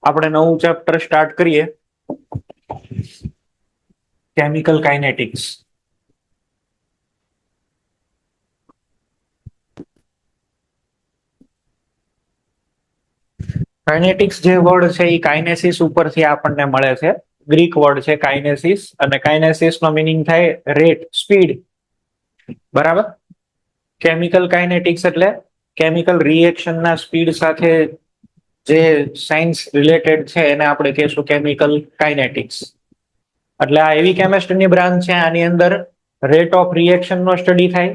આપણે નવું chapter start કરીએ, કેમિકલ કાઇનેટિક્સ. કાઇનેટિક્સ જે વર્ડ છે એ કાઇનેસિસ ઉપરથી આપણને મળે છે. ગ્રીક વર્ડ છે કાઇનેસિસ, અને કાઇનેસિસ નો મિનિંગ થાય રેટ, સ્પીડ. બરાબર. કેમિકલ કાઇનેટિક્સ એટલે કેમિકલ રિએક્શન ના સ્પીડ સાથે જે સાયન્સ રિલેટેડ છે એને આપણે કહીશું કેમિકલ કાઇનેટિક્સ. એટલે આ એવી કેમિસ્ટ્રીની બ્રાન્ચ છે, આની અંદર રેટ ઓફ રિએક્શન નો સ્ટડી થાય,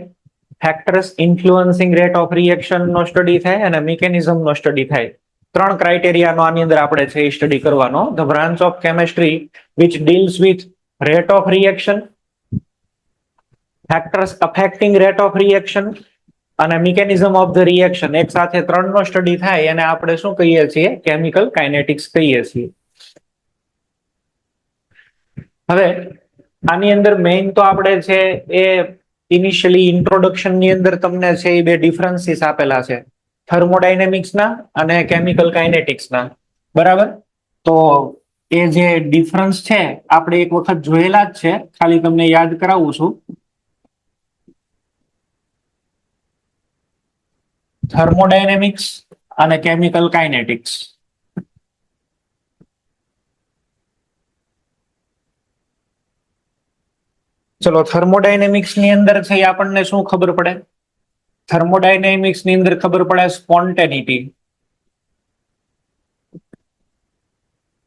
factors influencing rate of reaction નો સ્ટડી થાય, અને મિકેનિઝમ નો સ્ટડી થાય. 3 ક્રાઇટેરિયાનો આની અંદર આપણે છે એ સ્ટડી કરવાનો. The branch of chemistry which deals with rate of reaction, factors affecting rate of reaction અને મિકેનિઝમ ઓફ ધ રિએક્શન, એક સાથે 3 નો સ્ટડી થાય અને આપણે શું કહીએ છીએ? કેમિકલ કાઇનેટિક્સ કહીએ છીએ. હવે આની અંદર મેઇન તો આપણે છે એ ઇનિશિયલી ઇન્ટ્રોડક્શન ની અંદર તમને છે એ બે ડિફરન્સીસ આપેલા છે, થર્મોડાયનેમિક્સના અને કેમિકલ કાઇનેટિક્સના. બરાબર. તો એ જે ડિફરન્સ છે આપણે એક વખત જોયેલા જ છે, ખાલી તમને યાદ કરાવું છું. થર્મોડાયનેમિક્સ અને કેમિકલ કાઇનેટિક્સ. ચલો, થર્મોડાયનેમિક્સ ની અંદર છે આપણને શું ખબર પડે? થર્મોડાયનેમિક્સ ની અંદર ખબર પડે સ્પોન્ટેનિટી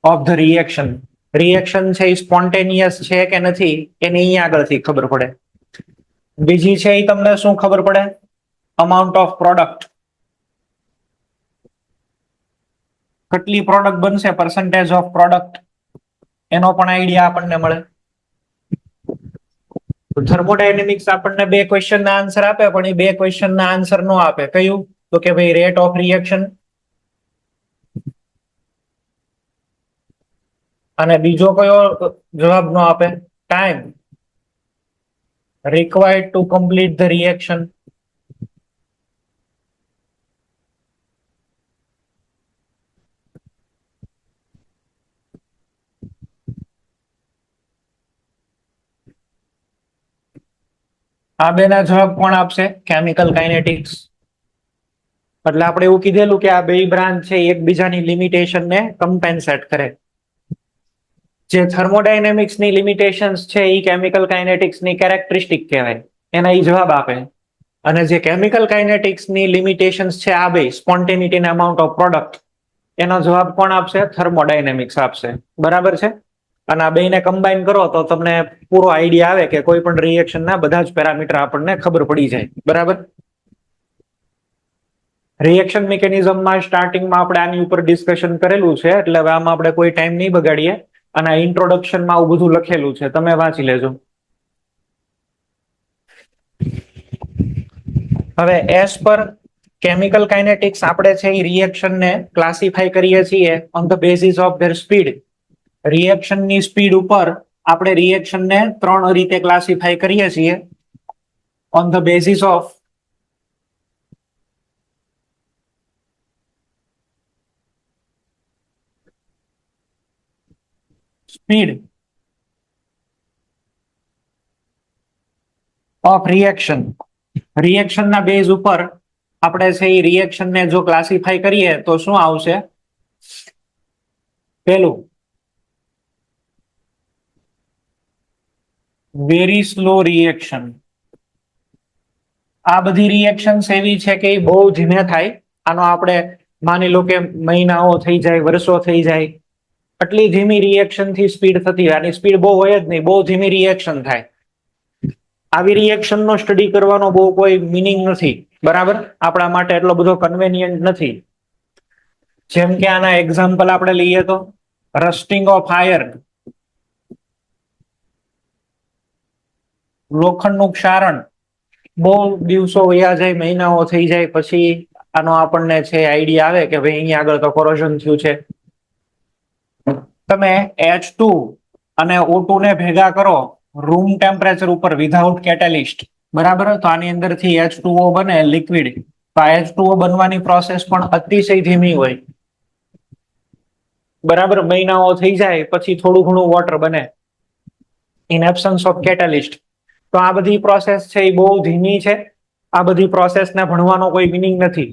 ઓફ ધ રિએક્શન. રિએક્શન છે એ સ્પોન્ટેનિયસ છે કે નથી એની અહીંયા આગળથી ખબર પડે. બીજી છે એ તમને શું ખબર પડે? Amount of product. કેટલી પ્રોડક્ટ બનશે, પર્સન્ટેજ ઓફ પ્રોડક્ટ, એનો પણ આઈડિયા આપણને મળે. થર્મોડાયનેમિક્સ આપણને 2 ક્વેશ્ચન ના આન્સર આપે, પણ એ 2 ક્વેશ્ચન ના આન્સર નો આપે. કયું? તો કે ભાઈ રેટ ઓફ રિએક્શન, અને બીજો કયો જવાબ નો આપે? Time required to complete the reaction. આ બેના જવાબ કોણ આપશે? Chemical kinetics. એટલે આપણે એવું કીધેલું કે આ બે બ્રાન્ચ છે એકબીજાની લિમિટેશન ને કમ્પેન્સેટ કરે. જે થર્મોડાયનેમિક્સ ની લિમિટેશન્સ છે એ કેમિકલ કાઇનેટિક્સ ની કેરેક્ટરિસ્ટિક કહેવાય, એના એ જવાબ આપે. અને જે કેમિકલ કાઇનેટિક્સ ની લિમિટેશન્સ છે આ બે, સ્પોન્ટેનિટી અને અમાઉન્ટ ઓફ પ્રોડક્ટ, એનો જવાબ કોણ આપશે? થર્મોડાયનેમિક્સ આપશે. બરાબર છે. અને આ બેને કમ્બાઈન કરો તો તમને પૂરો આઈડિયા આવે કે કોઈ પણ રિએક્શન ના બધા જ પેરામીટર આપણને ખબર પડી જાય. બરાબર. રિએક્શન મિકેનિઝમમાં સ્ટાર્ટિંગમાં આપણે આની ઉપર ડિસ્કશન કરેલું છે, એટલે હવે આમાં આપણે કોઈ ટાઈમ નહીં બગાડીએ. અને ઇન્ટ્રોડક્શનમાં આવું બધું લખેલું છે, તમે વાંચી લેજો. હવે એસ પર કેમિકલ કાઇનેટિક્સ આપણે છે એ રિએક્શન ને ક્લાસિફાઈ કરીએ છીએ on the basis of their speed. Reaction ની સ્પીડ ઉપર આપણે રિએક્શન ને 3 રીતે ક્લાસિફાઈ કરીએ છીએ on the basis of speed of reaction. Reaction ના બેઝ ઉપર આપણે છે એ રિએક્શન ને જો ક્લાસિફાઈ કરીએ તો શું આવશે? પેલું, વેરી સ્લો રિએક્શન. આ બધી રિએક્શન્સ એવી છે કે એ બહુ ધીમે થાય. આનો આપણે માની લો કે મહિનાઓ થઈ જાય, વર્ષો થઈ જાય, આટલી ધીમી રિએક્શન થી સ્પીડ થતી હોય. આની સ્પીડ બહુ હોય જ નહીં, બહુ ધીમી રિએક્શન થાય. આવી રિએક્શન નો સ્ટડી કરવાનો બહુ કોઈ મિનિંગ નથી. બરાબર. આપણા માટે એટલો બધો કન્વેનિયન્ટ નથી. જેમ કે આના એક્ઝામ્પલ આપણે લઈએ તો રસ્ટિંગ ઓફ આયર્ન, લોખંડનું ક્ષારણ. બહુ દિવસો વયા જાય, મહિનાઓ થઈ જાય, પછી આનો આપણને છે આઈડિયા આવે કે ભાઈ અહીંયા આગળ તો કોરોઝન થયું છે. તમે H2 અને O2 ને ભેગા કરો રૂમ ટેમ્પરેચર ઉપર વિધાઉટ કેટેલિસ્ટ. બરાબર. તો આની અંદરથી H2O બને લિક્વિડ. તો H2O બનવાની પ્રોસેસ પણ અતિશય ધીમી હોય. બરાબર, મહિનાઓ થઈ જાય પછી થોડું ઘણું વોટર બને ઇન એબ્સન્સ ઓફ કેટાલિસ્ટ. તો આ બધી પ્રોસેસ છે એ બહુ ધીમી છે. આ બધી પ્રોસેસને ભણવાનો કોઈ મિનિંગ નથી.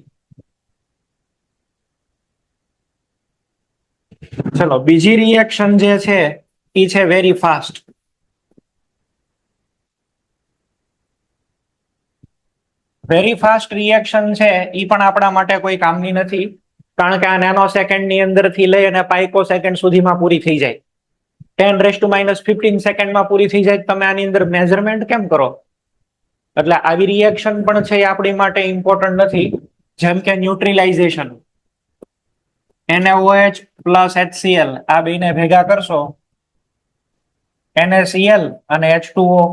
ચલો, બીજી રિએક્શન જે છે એ છે very fast. Very fast reaction છે એ પણ આપણા માટે કોઈ કામની નથી, કારણ કે આ નેનો સેકન્ડની અંદરથી લઈ અને પાઇકો સેકન્ડ સુધીમાં પૂરી થઈ જાય. 10⁻15 સેકન્ડમાં પૂરી થઈ જાય. તમે આની અંદર મેઝરમેન્ટ કેમ કરો? એટલે આવી રિએક્શન પણ છે એ આપણી માટે ઇમ્પોર્ટન્ટ નથી. જેમ કે ન્યુટ્રલાઇઝેશન, NaOH પ્લસ HCl આ બેને ભેગા કરશો, NaCl અને H2O.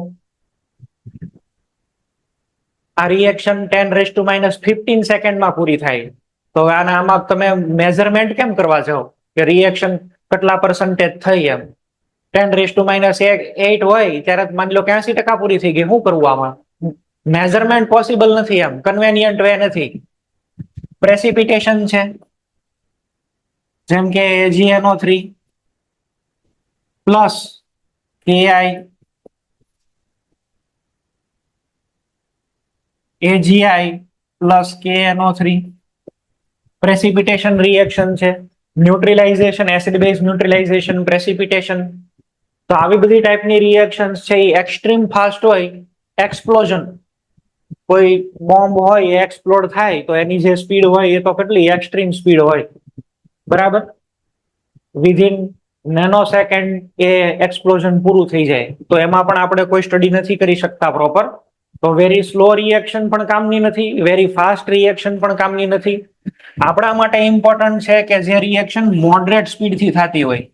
આ રિએક્શન 10⁻15 સેકન્ડમાં પૂરી થાય. તો આમાં તમે મેઝરમેન્ટ કેમ કરવા જાઓ કે રિએક્શન કેટલા પર્સન્ટેજ થઈ એમ? 10⁻8 હોય ત્યારે માની લો કે 80% પૂરી થઈ ગઈ. શું કરવું આમાં? મેઝરમેન્ટ પોસિબલ નથી, એમ કન્વેનિયન્ટ વે નથી. પ્રેસિપિટેશન છે, જેમ કે AgNO3 plus Ki AgI plus KNO3 precipitation reaction છે. ન્યુટ્રલાઇઝેશન, એસિડ બેઝ ન્યુટ્રલાઇઝેશન, પ્રેસિપિટેશન. તો આવી બધી ટાઈપની રિએક્શન્સ છે એ એક્સ્ટ્રીમ ફાસ્ટ હોય. એક્સપ્લોઝન, કોઈ બોમ્બ હોય એ એક્સપ્લોડ થાય તો એની જે સ્પીડ હોય એ તો કેટલી એક્સ્ટ્રીમ સ્પીડ હોય, બરાબર. વિધિન નેનો સેકન્ડ એ એક્સપ્લોઝન પૂરું થઈ જાય. તો એમાં પણ આપણે કોઈ સ્ટડી નથી કરી શકતા પ્રોપર. તો વેરી સ્લો રિએક્શન પણ કામની નથી, વેરી ફાસ્ટ રિએક્શન પણ કામની નથી. આપણા માટે ઇમ્પોર્ટન્ટ છે કે જે રિએક્શન મોડરેટ સ્પીડથી થતી હોય.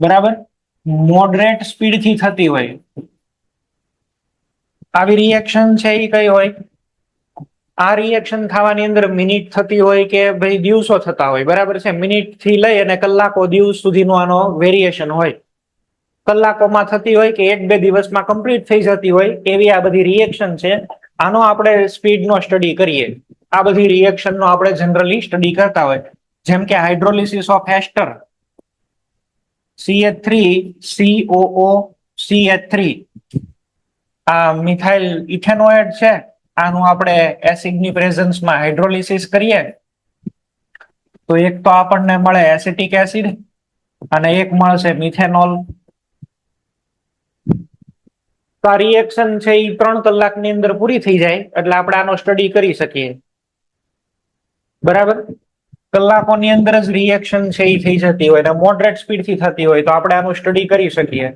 બરાબર, મોડરેટ સ્પીડથી થતી હોય. આવી રિએક્શન છે એ કઈ હોય? આ રિએક્શન થવાની અંદર મિનિટ થતી હોય કે ભાઈ દિવસો થતા હોય, બરાબર છે. મિનિટ થી લઈ અને કલાકો દિવસ સુધીનો આનો વેરિએશન હોય. કલાકોમાં થતી હોય કે 1-2 દિવસમાં કમ્પ્લીટ થઈ જતી હોય, એવી આ બધી રિએક્શન છે. આનો આપણે સ્પીડનો સ્ટડી કરીએ. આ બધી રિએક્શનનો આપણે જનરલી સ્ટડી કરતા હોય. જેમ કે hydrolysis of ester, CH3COO CH3. આ મિથાઇલ ઇથેનોએટ છે, આનું આપણે એસિડની પ્રેઝન્સમાં હાઇડ્રોલિસિસ કરીએ તો એક તો આપણને મળે એસિટિક એસિડ અને એક મળશે મિથેનોલ. તો આ રિએક્શન છે એ 3 કલાકની અંદર પૂરી થઈ જાય એટલે આપણે આનો સ્ટડી કરી શકીએ, બરાબર. કલાકોની અંદર જ રિએક્શન છે એ થઈ જતી હોય અને મોડરેટ સ્પીડથી થતી હોય તો આપણે આનું સ્ટડી કરી શકીએ.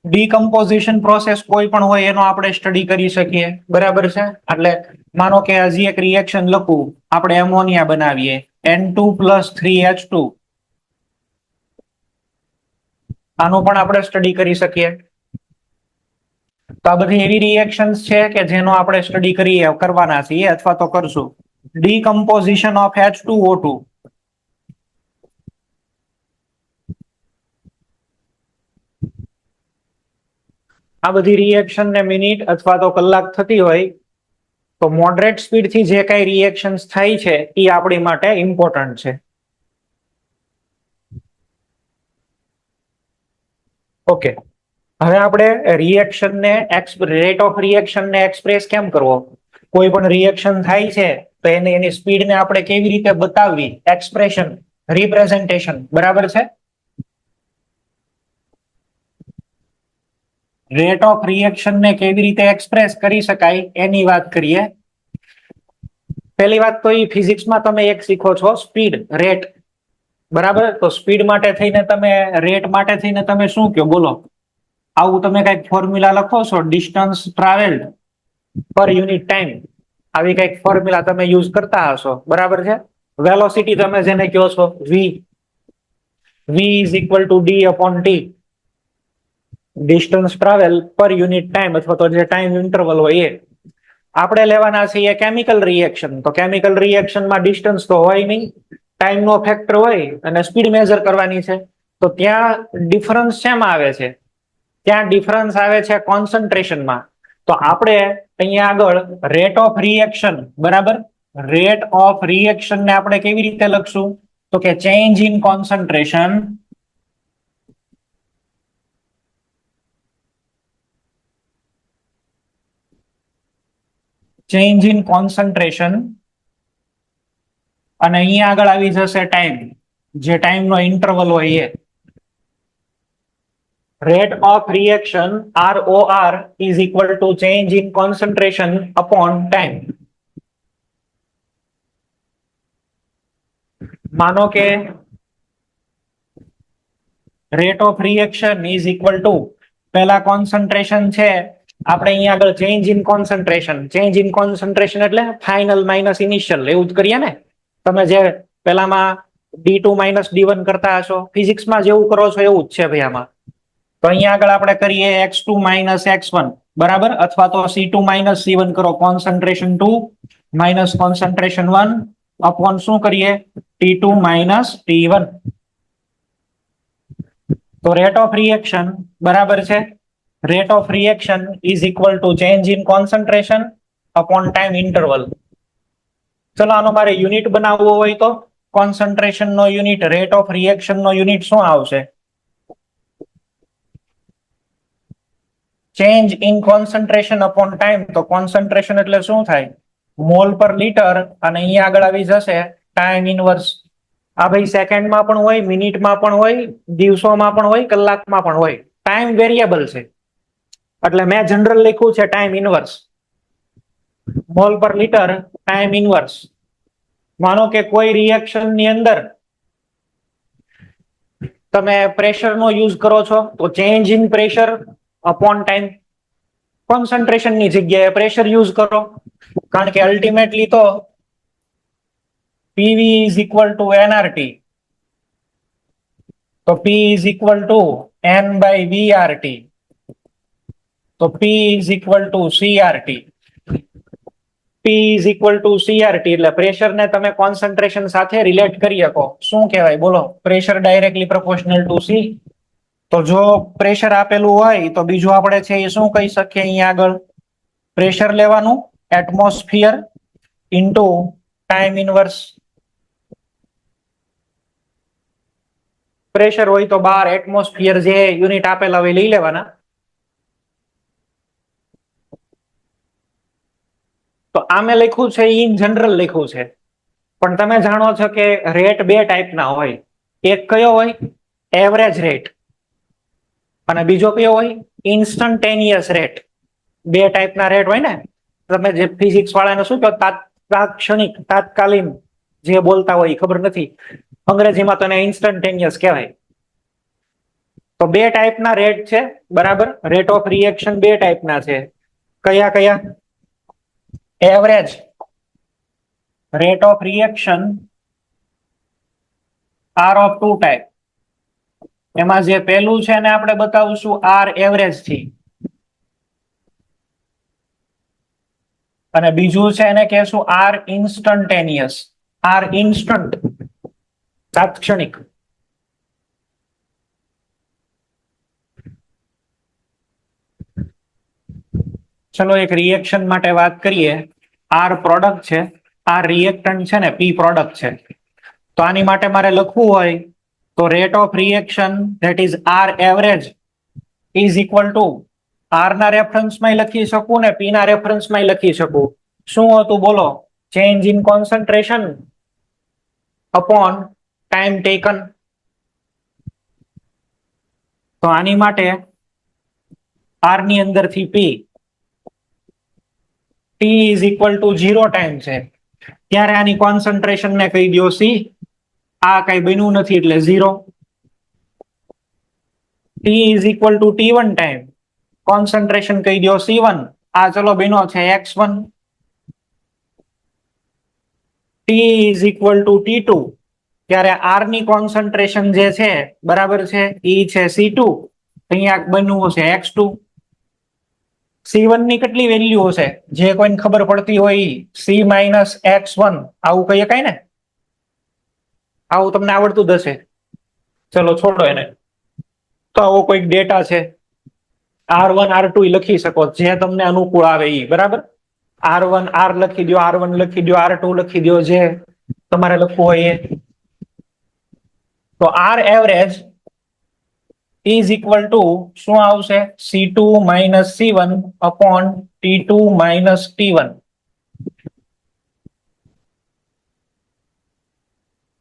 ડીકમ્પોઝિશન પ્રોસેસ કોઈ પણ હોય એનો આપણે સ્ટડી કરી શકીએ, બરાબર છે. એટલે માનો કે હજી એક રિએક્શન લખું, આપણે એમોનિયા બનાવીએ, N2+3H2. આનું પણ આપણે સ્ટડી કરી શકીએ. તો આ બધી એવી રિએક્શન્સ છે કે જેનો આપણે સ્ટડી કરવાના છીએ અથવા તો કરશું. Decomposition of H2O2. આ બધી રિએક્શન ને મિનિટ અથવા તો કલાક થતી હોય તો મોડરેટ સ્પીડથી જે કઈ રિએક્શન્સ થાય છે એ આપણી માટે ઇમ્પોર્ટન્ટ છે. ઓકે, હવે આપણે રિએક્શનને રેટ ઓફ રિએક્શનને એક્સપ્રેસ કેમ કરવો? કોઈ પણ રિએક્શન થાય છે તો એની સ્પીડને આપણે કેવી રીતે બતાવવી? એક્સપ્રેશન, રિપ્રેઝન્ટેશન, બરાબર છે. રેટ ઓફ રિએક્શનને કેવી રીતે એક્સપ્રેસ કરી શકાય એની વાત કરીએ. પહેલી વાત તો એ ફિઝિક્સમાં તમે એક શીખો છો, સ્પીડ, રેટ, બરાબર. તો સ્પીડ માટે થઈને તમે, રેટ માટે થઈને તમે શું કહો બોલો? આવું તમે કઈક ફોર્મ્યુલા લખો છો, ડિસ્ટન્સ ટ્રાવેલ્ડ પર યુનિટ ટાઈમ, આવી કઈક ફોર્મ્યુલા તમે યુઝ કરતા હશો, બરાબર છે. વેલોસિટી તમે જેને કહો છો v = d/t. ડિસ્ટન્સ ટ્રાવેલ પર યુનિટ ટાઈમ અથવા તો જે ટાઈમ ઇન્ટરવલ હોય એ. આપણે લેવાના છીએ કેમિકલ રિએક્શન. તો કેમિકલ રિએક્શનમાં ડિસ્ટન્સ તો હોય નહીં, ટાઈમનો ફેક્ટર હોય અને સ્પીડ મેઝર કરવાની છે. તો ત્યાં ડિફરન્સ શેમાં આવે છે? ત્યાં ડિફરન્સ આવે છે કોન્સન્ટ્રેશનમાં. તો આપણે અહીંયા આગળ રેટ ઓફ રિએક્શન, બરાબર, રેટ ઓફ રિએક્શન ને આપણે કેવી રીતે લખશું? તો કે ચેન્જ ઇન કોન્સન્ટ્રેશન અને અહીંયા આગળ આવી જશે ટાઈમ, જે ટાઈમ નો ઇન્ટરવલ હોય એ. Rate of reaction ROR is equal to change in concentration upon time. માનો કે rate of reaction is equal to પહેલા concentration છે આપણે અહીંયા આગળ change in concentration એટલે final minus initial એવું જ કરીએ ને. તમે જે પેલામાં D2 minus D1 કરતા હશો, ફિઝિક્સમાં જેવું કરો છો એવું જ છે ભાઈ આમાં. તો અહીંયા આગળ આપણે કરીએ x2 minus x1, બરાબર, અથવા તો C2 minus C1 કરો, concentration 2 minus concentration 1 upon શું કરીએ T2 minus T1. તો રેટ ઓફ રિએક્શન બરાબર છે, rate of reaction is equal to change in concentration upon time interval. ચલો આનો મારે યુનિટ બનાવવો હોય તો કોન્સન્ટ્રેશન નો યુનિટ, રેટ ઓફ રિએક્શન નો યુનિટ શું આવશે? Change in concentration upon time. તો કોન્સન્ટ્રેશન એટલે શું થાય? મોલ પર લીટર, અને અહીંયા આગળ આવી જશે ટાઈમ ઇનવર્સ. આ ભાઈ સેકન્ડમાં પણ હોય, મિનિટમાં પણ હોય, દિવસોમાં પણ હોય, કલાકમાં પણ હોય. ટાઈમ વેરિયેબલ છે એટલે મેં જનરલ લખ્યું છે ટાઈમ ઇનવર્સ. મોલ પર લીટર ટાઈમ ઇનવર્સ. માનો કે કોઈ રિએક્શન ની અંદર તમે પ્રેશર નો યુઝ કરો છો તો change in pressure upon time. Concentration ની જગ્યાએ પ્રેશર યુઝ કરો, કારણ કે અલ્ટિમેટલી તો PV is equal to nRT. તો P is equal to N by VRT. તો P is equal to CRT. P is equal to CRT એટલે pressure ને તમે કોન્સન્ટ્રેશન સાથે રિલેટ કરી શકો. શું કહેવાય બોલો? Pressure directly proportional two C. તો જો પ્રેશર આપેલું હોય તો બીજું આપણે છે એ શું કહી શકીએ? અહીંયા આગળ પ્રેશર લેવાનું atmosphere into time inverse. Pressure હોય તો બાર એટમોસ્ફિયર જે યુનિટ આપેલા હોય લઈ લેવાના. તો આમે લખ્યું છે ઇન જનરલ લખ્યું છે, પણ તમે જાણો છો કે રેટ બે ટાઈપના હોય. એક કયો હોય? Average rate. અને બીજો કયો હોય? Instantaneous rate. બે ટાઈપના રેટ હોય ને. તમે જે ફિઝિક્સ વાળાને શું કહો? તાત્ક્ષણિક, તાત્કાલિન જે બોલતા હોય ખબર નથી, અંગ્રેજીમાં તો એને ઇન્સ્ટન્ટેનિયસ કહેવાય. તો બે ટાઈપના રેટ છે, બરાબર. રેટ ઓફ રિએક્શન બે ટાઈપના છે. કયા કયા? Average rate of reaction are of two type. એમાં જે પહેલું છે ને આપણે બતાવશું આર એવરેજ થી, અને બીજું છે એને કહેશું આર ઇન્સ્ટન્ટેનિયસ. આર ઇન્સ્ટન્ટ, તાત્ક્ષણિક. ચલો એક રિએક્શન માટે વાત કરીએ. આર પ્રોડક્ટ છે, આર રિએક્ટન્ટ છે ને પી પ્રોડક્ટ છે. તો આની માટે મારે લખવું હોય તો rate of reaction that is R average is equal to R ના રેફરન્સમાં લખી શકું ને પી ના રેફરન્સમાં લખી શકું. શું હતું બોલો? Change in concentration upon time taken. તો આની માટે આર ની અંદરથી પી, T is equal to 0 time છે ત્યારે આની કોન્સન્ટ્રેશન ને કહી દો C. આ કઈ બન્યું નથી એટલે 0. T is equal to T1 time, concentration કહી દો C1. આ ચલો બન્યો છે X1. T is equal to T2 ત્યારે R ની કોન્સન્ટ્રેશન જે છે બરાબર છે એ છે C2. અહીંયા બન્યું છે X2. C1 ની કેટલી વેલ્યુ હશે જે કોઈને ખબર પડતી હોય? C minus X1 આવું કહીએ કઈ ને? આવું તમને આવડતું જ હશે. ચલો છોડો એને. તો આવો કોઈક ડેટા છે R1 R2 લખી શકો, જે તમને અનુકૂળ આવે ઈ, બરાબર. R1 R લખી દો, R1 લખી દો, R2 લખી દો, જે તમારે લખવું હોય એ. તો R average is equal to શું આવશે? C2 minus C1 upon T2 minus T1.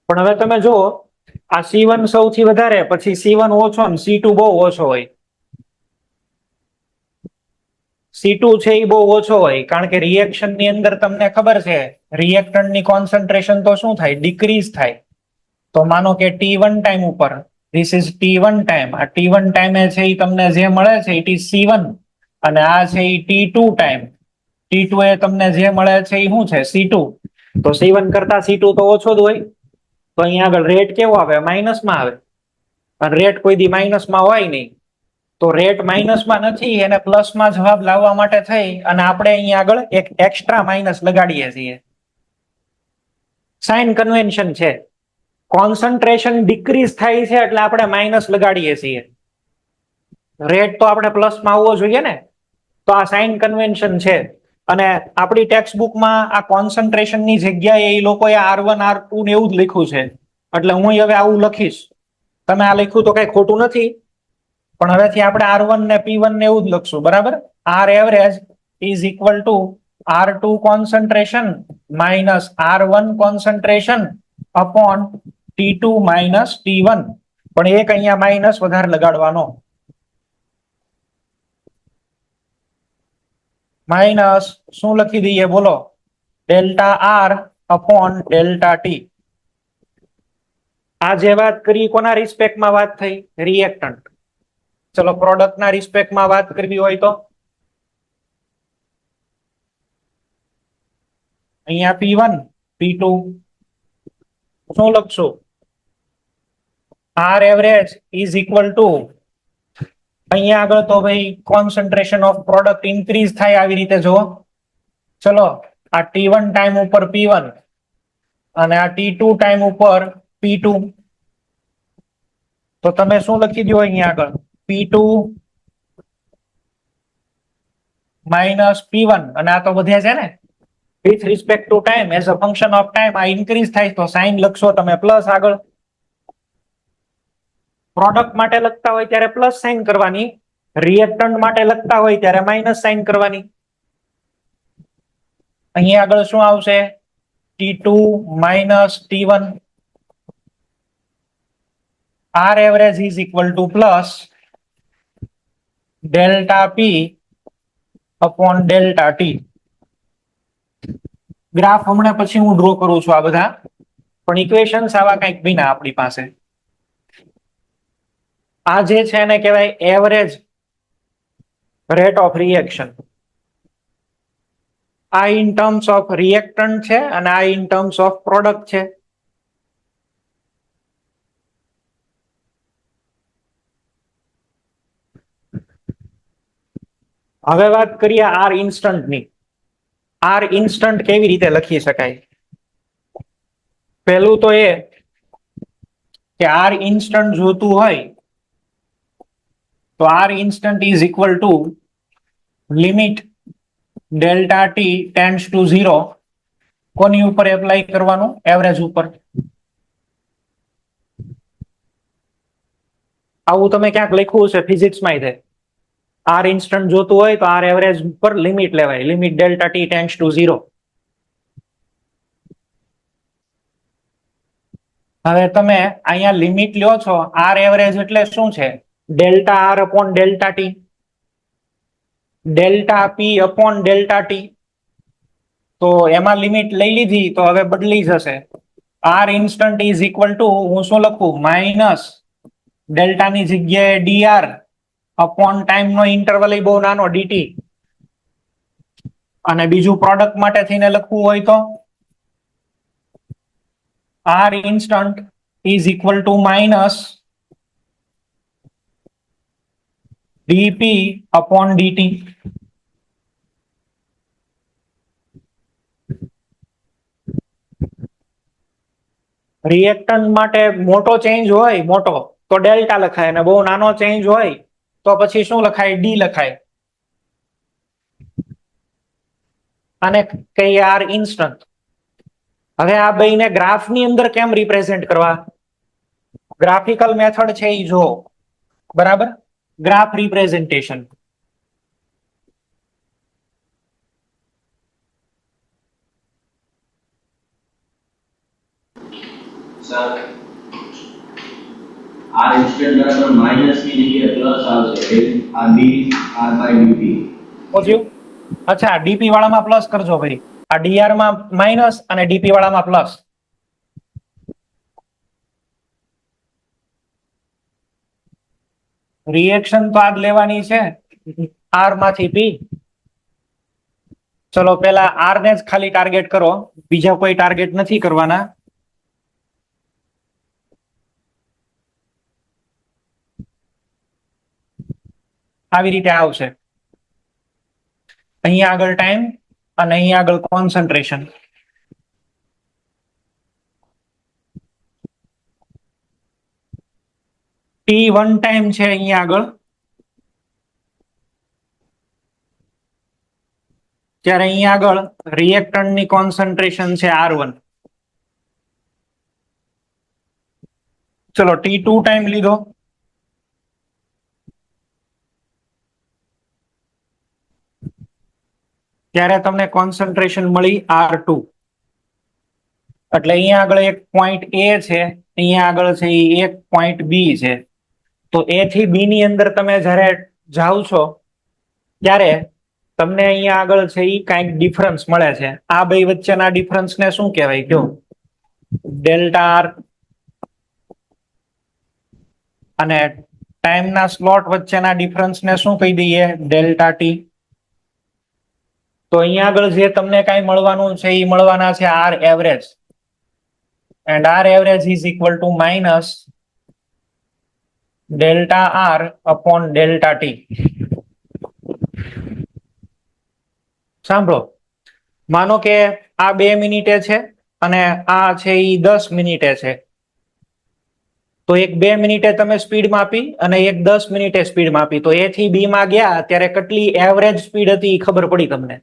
પણ હવે તમે જુઓ, આ C1 સૌથી વધારે, પછી C1 ઓછો ને C2 બહુ ઓછો હોય. C2 છે એ બહુ ઓછો હોય, કારણ કે રિએક્શન ની અંદર તમને ખબર છે રિએક્ટન્ટ ની કોન્સન્ટ્રેશન તો શું થાય? ડિક્રીઝ થાય. તો માનો કે T1 ટાઈમ ઉપર, ધીસ ઇઝ T1 ટાઈમ, આ T1 ટાઈમે છે એ તમને જે મળે છે ઇટ ઇઝ C1, અને આ છે એ T2 ટાઈમ, T2 એ તમને જે મળે છે એ શું છે? C2. તો C1 કરતા C2 તો ઓછો જ હોય, તો અહીંયા આગળ રેટ કેવો આવે? માઇનસમાં આવે. અને રેટ કોઈ દી માઇનસમાં હોય નહીં, તો રેટ માઇનસમાં નથી, એને પ્લસમાં જવાબ લાવવા માટે થઈ અને આપણે અહીંયા આગળ એક એક્સ્ટ્રા માઇનસ લગાડીએ છીએ. સાઇન કન્વેન્શન છે. કોન્સન્ટ્રેશન ડિક્રીઝ થાય છે એટલે આપણે માઇનસ લગાડીએ છીએ. રેટ તો આપણે પ્લસમાં આવવો જોઈએ ને, તો આ સાઇન કન્વેન્શન છે. અને આપણી ટેક્સ્ટ બુકમાં આ કોન્સન્ટ્રેશનની જગ્યાએ એ લોકોએ R1 R2 ને એવું જ લખ્યું છે, એટલે હું હવે આવું લખીશ. તમે આ લખ્યું તો કઈ ખોટું નથી, પણ હવેથી આપણે R1 ને P1 ને એવું જ લખશું, બરાબર. R average is equal two R2 concentration minus R1 concentration upon T2 minus T1. પણ એક અહીંયા માઇનસ વધારે લગાડવાનો, માઇનસ શું લખી દઈએ બોલો? Delta R upon delta T. આ જે વાત કરી કોના રિસ્પેક્ટમાં વાત થઈ? રિએક્ટન્ટ. ચલો પ્રોડક્ટના રિસ્પેક્ટમાં વાત કરવી હોય તો અહીંયા P1 P2 શું લખશું? R average is equal to, અહીંયા આગળ તો ભાઈ કોન્સન્ટ્રેશન ઓફ પ્રોડક્ટ ઇન્ક્રીઝ થાય આવી રીતે જો. ચલો આ T1 ટાઈમ ઉપર P1 અને આ T2 ટાઈમ ઉપર P2. તો તમે શું લખી દો અહીંયા આગળ? P2 માઇનસ P1, અને આ તો વધે છે ને with respect to time, as a function of time આ ઇન્ક્રીઝ થાય, તો સાઇન લખશો તમે પ્લસ આગળ. પ્રોડક્ટ માટે લખતા હોય ત્યારે પ્લસ સાઇન કરવાની, રિએક્ટન્ટ માટે લખતા હોય ત્યારે માઇનસ સાઇન કરવાની. અહીંયા આગળ શું આવશે? T2 minus T1. R average is equal to plus delta P upon delta T. Graph હમણાં પછી હું ડ્રો કરું છું આ બધા, પણ ઇક્વેશન્સ આવા કંઈક ભીના આપણી પાસે. આ જે છે એને કહેવાય એવરેજ રેટ ઓફ રિએક્શન. આ ઇન ટર્મ્સ ઓફ રિએક્ટન્ટ છે અને આ ઇન ટર્મ્સ ઓફ પ્રોડક્ટ છે. હવે વાત કરીએ R ઇન્સ્ટન્ટની. R ઇન્સ્ટન્ટ કેવી રીતે લખી શકાય? પહેલું તો એ કે R ઇન્સ્ટન્ટ જોતું હોય તો R instant is equal two limit delta T tends to 0. કોની ઉપર એપ્લાય કરવાનું? એવરેજ ઉપર. આવું તમે ક્યાંક લખ્યું છે ફિઝિક્સમાં છે. R ઇન્સ્ટન્ટ જોતું હોય તો R એવરેજ ઉપર લિમિટ લેવાય, limit delta T tends to 0. હવે તમે અહીંયા લિમિટ લ્યો છો, R એવરેજ એટલે શું છે? Delta R upon delta T, delta P upon delta T. તો એમાં લિમિટ લઈ લીધી તો હવે બદલી જશે. R instant is equal two, હું શું લખું? માઇનસ ડેલ્ટાની જગ્યાએ dr અપોન ટાઈમનો ઇન્ટરવલ એ બહુ નાનો dt. અને બીજું પ્રોડક્ટ માટે થઈને લખવું હોય તો R instant is equal to minus dp upon dt. Reactant માટે મોટો ચેન્જ હોય મોટો તો ડેલ્ટા લખાય, અને બહુ નાનો ચેન્જ હોય તો પછી શું લખાય? ડી લખાય. અને કઈ આર ઇન્સ્ટન્ટ. હવે આ બેને ગ્રાફની અંદર કેમ રિપ્રેઝેન્ટ કરવા? ગ્રાફિકલ મેથડ છે એ જો, બરાબર, graph representation. Sir R instant બરાબર માઈનસ ની જગ્યાએ પ્લસ આવશે, આ ડી આર બાય ડીટી. સમજ્યું? અચ્છા, ડીપી વાળામાં પ્લસ કરજો ભાઈ, આ ડીઆર માં માઇનસ અને ડીપી વાળામાં પ્લસ. રિએક્શન તો આજ લેવાની છે આર માંથી પી. ચલો પેલા આર ને જ ખાલી ટાર્ગેટ કરો, બીજા કોઈ ટાર્ગેટ નથી કરવાના. આવી રીતે આવશે. અહીંયા આગળ ટાઈમ અને અહીંયા આગળ કોન્સન્ટ્રેશન. T1 ટાઈમ છે અહીંયા આગળ, ત્યારે અહીંયા આગળ રિએક્ટન્ટની કોન્સન્ટ્રેશન છે R1. ચલો T2 ટાઈમ લીધો, ત્યારે તમને કોન્સન્ટ્રેશન મળી R2. એટલે અહીંયા આગળ એક પોઈન્ટ A છે, અહીંયા આગળ છે એ એક પોઈન્ટ B છે. તો A થી B ની અંદર તમે જ્યારે જાઓ છો ત્યારે તમને અહીંયા આગળ છે એ કાંઈક ડિફરન્સ મળે છે. આ બે વચ્ચેના ડિફરન્સને શું કહેવાય? જો ડેલ્ટા આર. અને ટાઈમના સ્લોટ વચ્ચેના ડિફરન્સને શું કહી દઈએ? Delta T. તો અહીંયા આગળ જે તમને કાંઈ મળવાનું છે એ મળવાના છે R average. And R average is equal to minus delta R upon delta T. સાંભળો, માનો કે આ 2 મિનિટે છે અને આ છે એ 10 મિનિટે છે. તો એક 2 મિનિટે તમે સ્પીડ માપી અને એક 10 મિનિટે સ્પીડ માપી. તો A થી B માં ગયા ત્યારે કેટલી એવરેજ સ્પીડ હતી એ ખબર પડી તમને.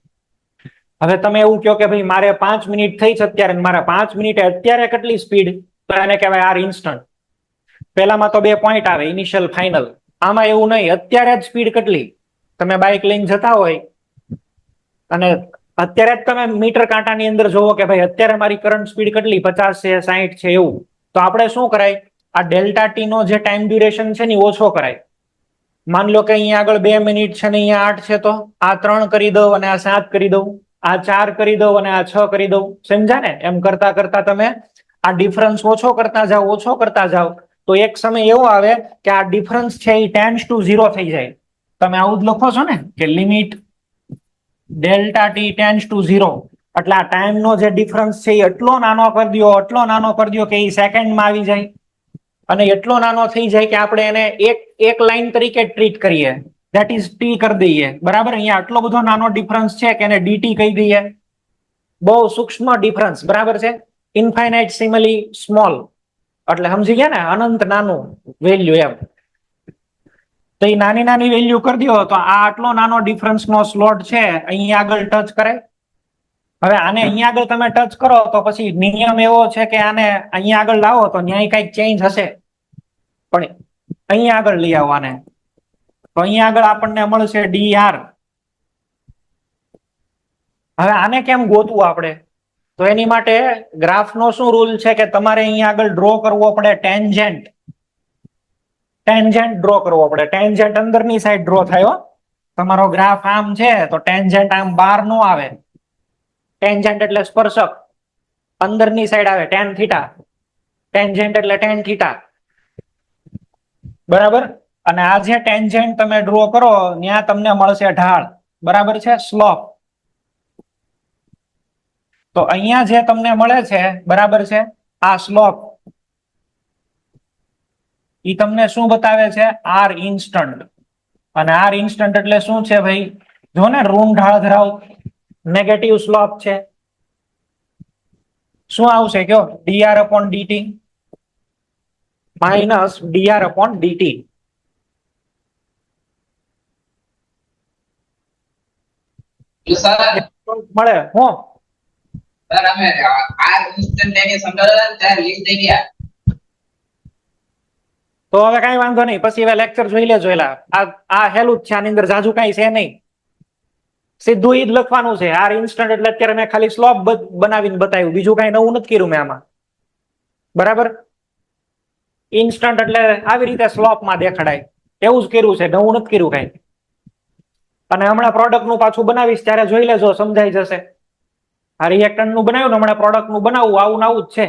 હવે તમે એવું કહો કે ભાઈ મારે 5 મિનિટ થઈ છે અત્યારે, મારે 5 મિનિટે અત્યારે કેટલી સ્પીડ? તો એને કહેવાય આર ઇન્સ્ટન્ટ. પેલામાં તો 2 પોઈન્ટ આવે, ઇનિશિયલ ફાઇનલ. આમાં એવું નહીં, અત્યારે જ સ્પીડ કેટલી? તમે બાઇક લઈને જતા હોય અને અત્યારે જ તમે મીટર કાંટાની અંદર જોવો કે ભાઈ અત્યારે મારી કરંટ સ્પીડ કેટલી? 50 છે, 60 છે, એવું. તો આપણે શું કરાય? આ ડેલ્ટા ટી નો જે ટાઈમ ડ્યુરેશન છે ને ઓછો કરાય. માન લો કે અહીંયા આગળ 2 મિનિટ છે ને અહીંયા 8 છે, તો આ 3 કરી દઉં અને આ 7 કરી દઉં, આ 4 કરી દઉં અને આ 6 કરી દઉં. સમજ્યા ને? એમ કરતા કરતા તમે આ ડિફરન્સ ઓછો કરતા જાઓ, ઓછો કરતા જાઓ. તો એક સમય એવો આવે કે આ ડિફરન્સ છે એ ટેન્ડ્સ ટુ 0 થઈ જાય. તમે આવું જ લખો છો ને કે limit delta T tends to 0. એટલે આ ટાઈમનો જે ડિફરન્સ છે એ એટલો નાનો કરી દો, એટલો નાનો કરી દો કે એ સેકન્ડમાં આવી જાય. અને એટલો નાનો થઈ જાય કે આપણે એને એક લાઈન તરીકે ટ્રીટ કરીએ, ધેટ ઇઝ ટી કરી દઈએ. બરાબર? અહીંયા આટલો બધો નાનો ડિફરન્સ છે કે એને ડીટી કહી દઈએ. બહુ સૂક્ષ્મ ડિફરન્સ, બરાબર છે? ઇન્ફાઇનાઇટસિમલી સ્મોલ, એટલે સમજી ગયા ને? અનંત નાનું વેલ્યુ એમ. તો એ નાની નાની વેલ્યુ કરી દો તો આ આટલો નાનો ડિફરન્સ નો સ્લોટ છે અહીંયા આગળ ટચ કરે. હવે આને અહીંયા આગળ તમે ટચ કરો તો પછી નિયમ એવો છે કે આને અહીંયા આગળ લાવો તો ન્યાય કઈક ચેન્જ હશે, પણ અહીંયા આગળ લઈ આવો આને, તો અહીંયા આગળ આપણને મળશે ડીઆર. હવે આને કેમ ગોતવું આપણે? તો એની માટે ગ્રાફનો શું રૂલ છે કે તમારે અહીંયા આગળ ડ્રો કરવો પડે ટેન્જેન્ટ. ટેન્જેન્ટ ડ્રો કરવો પડે. ટેન્જેન્ટ અંદરની સાઈડ ડ્રો થાય. તમારો ગ્રાફ આમ છે તો ટેન્જેન્ટ આમ બહાર નો આવે. ટેન્જેન્ટ એટલે સ્પર્શક, અંદરની સાઈડ આવે tan થીટા. ટેન્જેન્ટ એટલે tan થીટા, બરાબર? અને આ જે ટેન્જેન્ટ તમે ડ્રો કરો ત્યાં તમને મળશે ઢાળ, બરાબર છે? સ્લોપ. તો અહીંયા જે તમને મળે છે, બરાબર છે, આ સ્લોપ, ઈ તમને શું બતાવે છે? R instant. અને આર ઇન્સ્ટન્ટ એટલે શું છે ભાઈ? જો ને, ઋણ ઢાળ ધરાવ, નેગેટિવ સ્લોપ છે. શું આવશે કયો? dr upon dt minus dr upon dt. જો સર મળે હું સર અમે આ ઇન્સ્ટન્ટેનિયસ સમજાવતા હતા ત્યારે લિસ્ટ થઈ ગયા. તો હવે કઈ વાંધો નહીં, પછી હવે લેક્ચર જોઈ લેજો. એલા આ હેલું જ છે, આની અંદર જાજુ કઈ છે નહીં, સીધું ઈ જ લખવાનું છે. આર ઇન્સ્ટન્ટ એટલે અત્યારે મેં ખાલી સ્લોપ બનાવીને બતાવ્યું, બીજું કઈ નવું નથી કર્યું મેં આમાં. બરાબર, ઇન્સ્ટન્ટ એટલે આવી રીતે સ્લોપમાં દેખાડાય એવું જ કર્યું છે, નવું નથી કર્યું કઈ. અને હમણાં પ્રોડક્ટ નું પાછું બનાવીશ ત્યારે જોઈ લેજો, સમજાઈ જશે. આ રિએક્ટન્ટ નું બનાવ્યું ને હમણાં પ્રોડક્ટ નું બનાવવું, આવું ને આવું જ છે.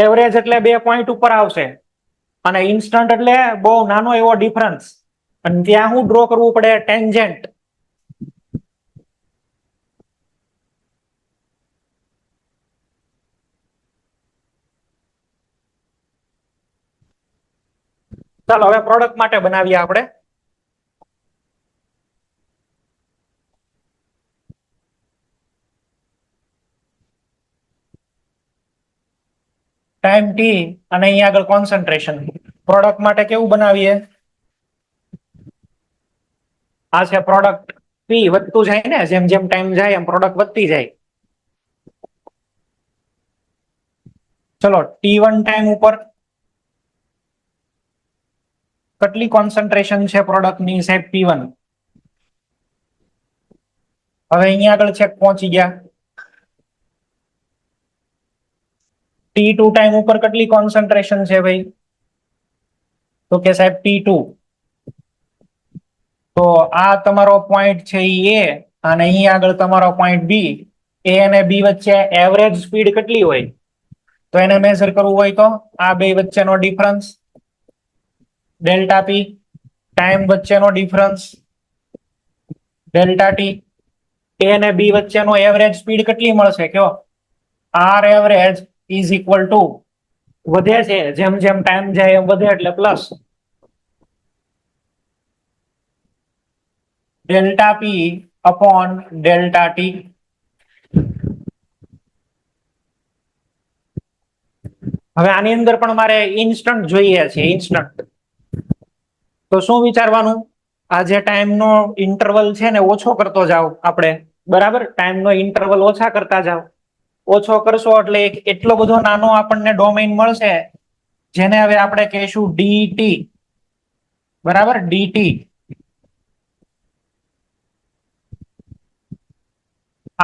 એવરેજ એટલે 2 પોઈન્ટ ઉપર આવશે અને ઇન્સ્ટન્ટ એટલે બહુ નાનો એવો ડિફરન્સ, અને ત્યાં હું ડ્રો કરવું પડે, ટેન્જન્ટ. ચાલો હવે પ્રોડક્ટ માટે બનાવીએ આપણે. ટાઈમ ટી અને અહીંયા આગળ કોન્સન્ટ્રેશન. પ્રોડક્ટ માટે કેવું બનાવીએ? આ છે પ્રોડક્ટ પી, વધતું જાય ને, જેમ જેમ ટાઈમ જાય એમ પ્રોડક્ટ વધતી જાય. ચલો T1 ટાઈમ ઉપર કેટલી કોન્સન્ટ્રેશન છે પ્રોડક્ટની, સાહેબ P1. હવે અહીંયા આગળ છેક પહોંચી ગયા. T2 ટાઈમ ઉપર કેટલી કોન્સન્ટ્રેશન છે ભાઈ? તો કે સાહેબ T2. તો આ તમારો પોઈન્ટ છે એ, અને અહીંયા આગળ તમારો પોઈન્ટ બી. એ અને બી વચ્ચે એવરેજ સ્પીડ કેટલી હોય? તો એને મેઝર કરવું હોય તો આ બે વચ્ચેનો ડિફરન્સ ડેલ્ટા પી, ટાઈમ વચ્ચેનો ડિફરન્સ ડેલ્ટા ટી. એ અને બી વચ્ચેનો એવરેજ સ્પીડ કેટલી મળશે કયો? R average is equal to, વધે છે જેમ જેમ ટાઈમ જાય એમ વધે એટલે plus delta P upon delta T. હવે આની અંદર પણ મારે ઇન્સ્ટન્ટ જોઈએ છે, ઇન્સ્ટન્ટ. તો શું વિચારવાનું? આ જે ટાઈમનો ઇન્ટરવલ છે ને ઓછો કરતો જાવ આપણે, બરાબર? ટાઈમનો ઇન્ટરવલ ઓછા કરતા જાવ, ઓછો કરશો એટલે એટલો બધો નાનો આપણને ડોમેઇન મળશે, જેને હવે આપણે કહીશું ડીટી. બરાબર, ડીટી.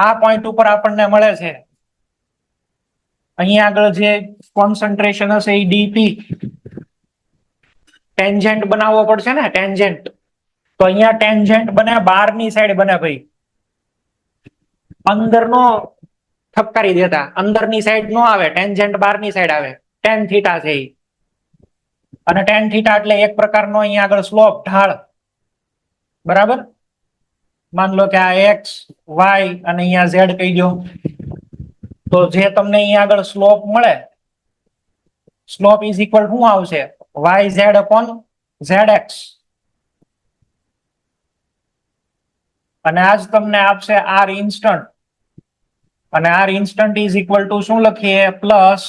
આ પોઈન્ટ ઉપર આપણને મળે છે. અહીંયા આગળ જે કોન્સન્ટ્રેશન હશે એ ડીપી. ટેન્જન્ટ બનાવવો પડશે ને, ટેન્જન્ટ. તો અહીંયા ટેન્જન્ટ બને બહારની સાઈડ બને ભાઈ, અંદરનો ઠપકારી દેતા, અંદરની સાઈડ નો આવે, ટેન્જન્ટ બહારની સાઈડ આવે. ટેન થીટા છે ઈ. અને ટેન થીટા એટલે એક પ્રકારનો અહીંયા આગળ સ્લોપ, ઢાળ. બરાબર, માન લો કે આ એક્સ વાય અને અહીંયા ઝેડ કહી દો. તો જે તમને અહીંયા આગળ સ્લોપ મળે, સ્લોપ ઇઝ ઇક્વલ શું આવશે? Y Z upon Z X. અને આજ તમને આપશે આર ઇન્સ્ટન્ટ, અને R instant is equal to શું લખીએ? Plus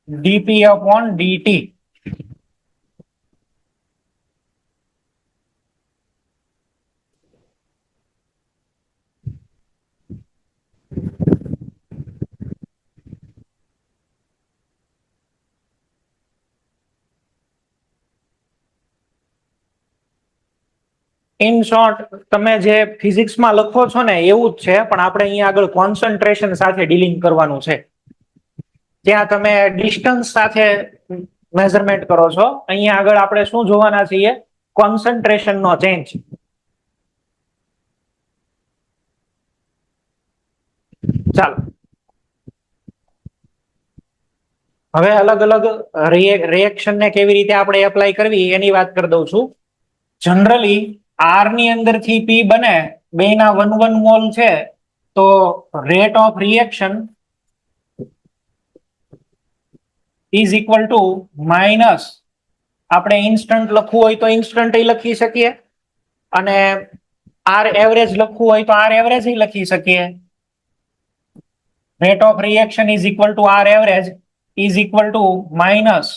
DP upon DT. In short તમે જે ફિઝિક્સમાં લખો છો ને એવું જ છે, પણ આપણે અહીંયા આગળ કોન્સન્ટ્રેશન સાથે ડીલિંગ કરવાનું છે. ત્યાં તમે ડિસ્ટન્સ સાથે મેઝરમેન્ટ કરો છો, અહીંયા આગળ આપણે શું જોવાના છીએ? કોન્સન્ટ્રેશન નો ચેન્જ. ચાલો હવે અલગ અલગ રિએક્શન ને કેવી રીતે આપણે એપ્લાય કરવી એની વાત કરી દઉં છું. જનરલી આર ની અંદર થી પી બને, બેના 1 મોલ છે, તો rate of reaction is equal to minus, આપણે ઇન્સ્ટન્ટ લખવું હોય તો ઇન્સ્ટન્ટ લખી શકીએ, અને આર એવરેજ લખવું હોય તો આર એવરેજ લખી શકીએ. Rate of reaction is equal to R average is equal to minus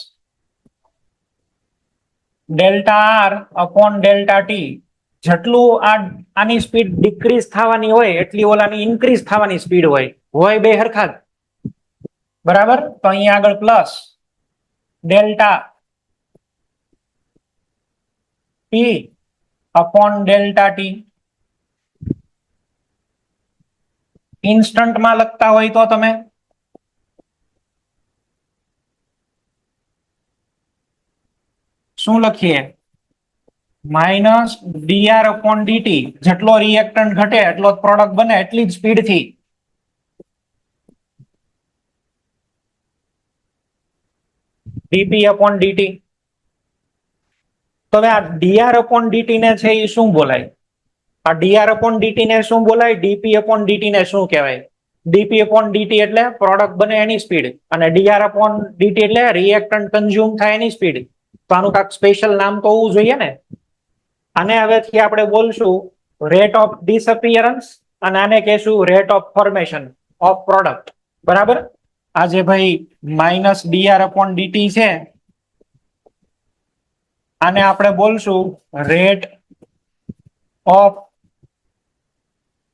delta R upon delta T. જેટલું આની સ્પીડ ડિક્રીઝ થવાની હોય એટલી ઓલાની ઇન્ક્રીઝ થવાની સ્પીડ હોય બે હરખા જ. બરાબર, તો અહીંયા આગળ plus delta t upon delta t. ઇન્સ્ટન્ટમાં લખતા હોય તો તમે શું લખીએ? Minus dR upon dt. જેટલો રિએક્ટન્ટ ઘટે એટલો જ પ્રોડક્ટ બને એટલી જ સ્પીડ થી. DP upon dt. તો હવે આ ડીઆર અપોન ડીટી ને છે એ શું બોલાય? આ ડીઆર અપોન ડીટી ને શું બોલાય? ડીપી અપોન ડીટી ને શું કહેવાય? ડીપી અપોન ડીટી એટલે પ્રોડક્ટ બને એની સ્પીડ, અને ડીઆર અપોન ડીટી એટલે રિએક્ટન્ટ કન્ઝ્યુમ થાય એની સ્પીડ. તો આનું કાંઈક સ્પેશિયલ નામ તો હોવું જોઈએ ને. આને હવેથી આપણે બોલશું રેટ ઓફ ડિસઅપિયરન્સ, અને આને કહેશું rate of formation of product. બરાબર, આ જે ભાઈ માઇનસ ડીઆર અપોન ડીટી છે આને આપણે બોલશું રેટ ઓફ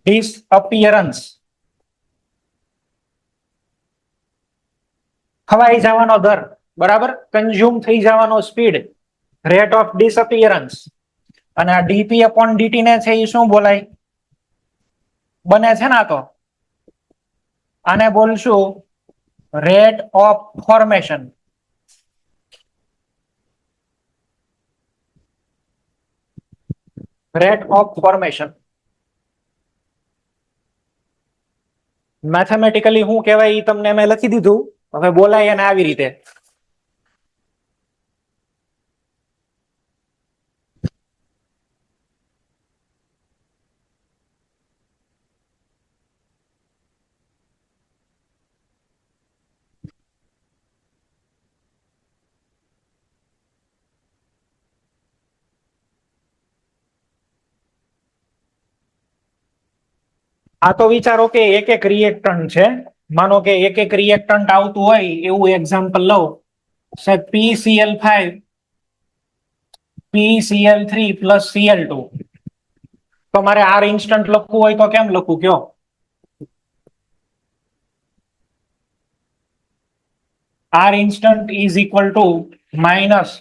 ડિસઅપિયરન્સ. ખવાઈ જવાનો દર, બરાબર, કન્ઝ્યુમ થઈ જવાનો સ્પીડ, રેટ ઓફ ડિસઅપિયરન્સ. અને આ ડીપી અપોન ડીટી ને છે એ શું બોલાય? બને છે ને આ તો. આને બોલશું rate of formation. Rate of formation. Mathematically શું કહેવાય એ તમને મેં લખી દીધું. હવે બોલાય એને આવી રીતે. આ તો વિચારો કે એક રિએક્ટન્ટ છે. માનો કે એક રિએક્ટન્ટ આવતું હોય એવું એક્ઝામ્પલ લઉં. PCl5 PCl3 plus Cl2. તો મારે આર ઇન્સ્ટન્ટ લખવું હોય તો કેમ લખું કયો? R instant is equal to minus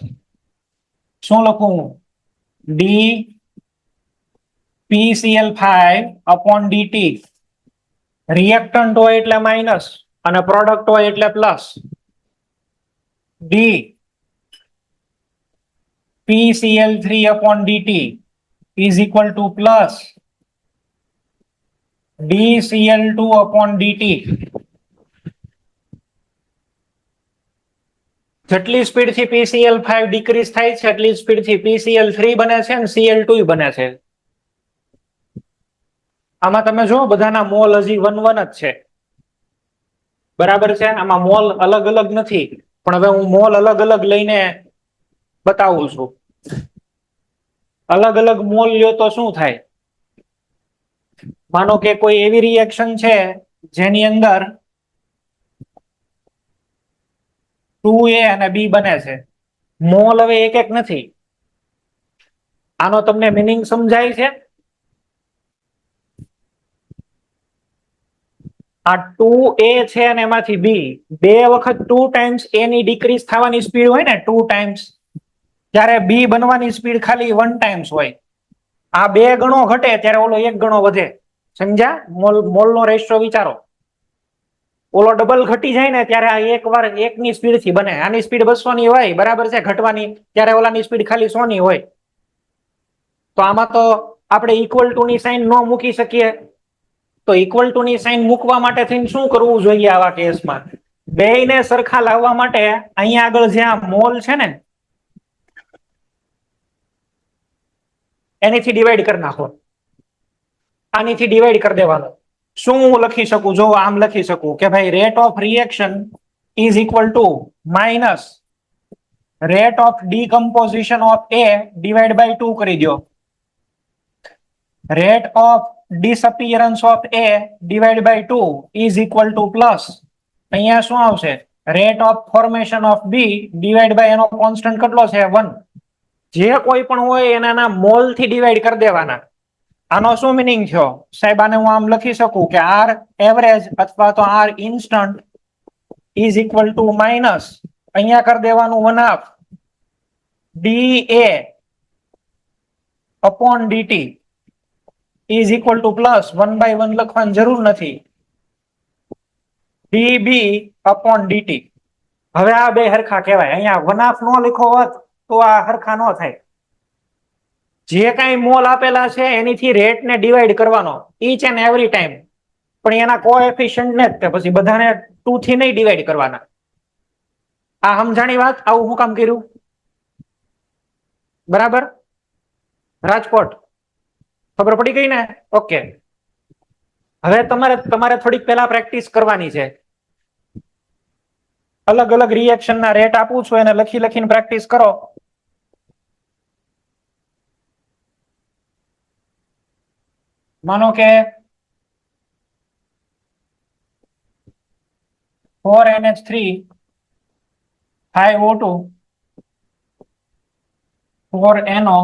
શું લખું? D PCl5 upon DT. Reactant હોય એટલે માઇનસ અને પ્રોડક્ટ હોય એટલે plus. D PCl3 upon dt is equal to plus dCl2 upon dt. જેટલી સ્પીડ થી PCl5 ડિક્રીઝ થાય છે એટલી સ્પીડ થી PCl3 બને છે અને Cl2 બને છે. આમાં તમે જો બધાના મોલ હજી 1 1 જ છે. બરાબર છે, આમાં મોલ અલગ અલગ નથી. પણ હવે હું મોલ અલગ અલગ લઈને બતાવું છું. અલગ અલગ મોલ લ્યો તો શું થાય? માનો કે કોઈ એવી રિએક્શન છે જેની અંદર 2A અને B બને છે. મોલ હવે એક નથી. આનો તમને મીનિંગ સમજાય છે? આ 2A છે અને એમાંથી B, 2 વખત 2 ટાઈમ્સ A ની ડિક્રીઝ થવાની સ્પીડ હોય ને 2 ટાઈમ્સ, ત્યારે B બનવાની સ્પીડ ખાલી 1 ટાઈમ્સ હોય. આ 2 ગણો ઘટે ત્યારે ઓલો 1 ગણો વધે. સમજ્યા? મોલ નો રેશિયો વિચારો. ઓલો ડબલ ઘટી જાય ને ત્યારે આ એક વાર 1 ની સ્પીડ થી બને. આની સ્પીડ 200 ની હોય, બરાબર છે, ઘટવાની, ત્યારે ઓલાની સ્પીડ ખાલી 100 ની હોય. તો આમાં તો આપણે ઇક્વલ ટુ ની સાઈન ન મૂકી શકીએ. તો ઇક્વલ ટુ ની સાઈન મૂકવા માટે થઈને શું કરવું જોઈએ આવા કેસમાં? બેયને સરખા લાવવા માટે અહીંયા આગળ જ્યાં મોલ છે ને એનીથી ડિવાઈડ કરી નાખો. આનીથી ડિવાઈડ કરી દેવાનો. શું હું લખી શકું? જો આમ લખી શકું કે ભાઈ rate of reaction is equal to minus rate of decomposition of A divide by 2 કરી દો. Rate of disappearance of A divide by 2 is equal to plus અહીંયા શું આવશે? Rate of formation of B divide by એનો constant કેટલો છે? 1. જે કોઈ પણ હોય એના મોલ થી ડિવાઈડ કરી દેવાના. આનો શું મિનિંગ થયો સાહેબ? આને હું આમ લખી શકું કે આર એવરેજ અથવા તો R instant is equal to minus અહીંયા કરી દેવાનું 1/2 dA upon dt is equal to plus 1/1 લખવાની જરૂર નથી, dB અપોન dt. હવે આ બે હરખા કહેવાય. અહીંયા 1/2 નો લખો હોત તો આ હરખા નો થાય. જે કઈ મોલ આપેલા છે એનીથી રેટ ને ડિવાઈડ કરવાનો ઈચ એન્ડ એવરી ટાઈમ, પણ એના કોએફિશિયન્ટ ને જ પછી બધાને 2 થી નહીં ડિવાઈડ કરવાના. આ સમજાણી વાત? આવું હું કામ કર્યું? બરાબર રાજકોટ ખબર પડી ગઈ ને? ઓકે. હવે તમારે થોડીક પહેલા પ્રેક્ટિસ કરવાની છે. અલગ અલગ રિએક્શન ના રેટ આપું છું એને લખીને પ્રેક્ટિસ કરો. માનો કે 4NH3 5O2 4NO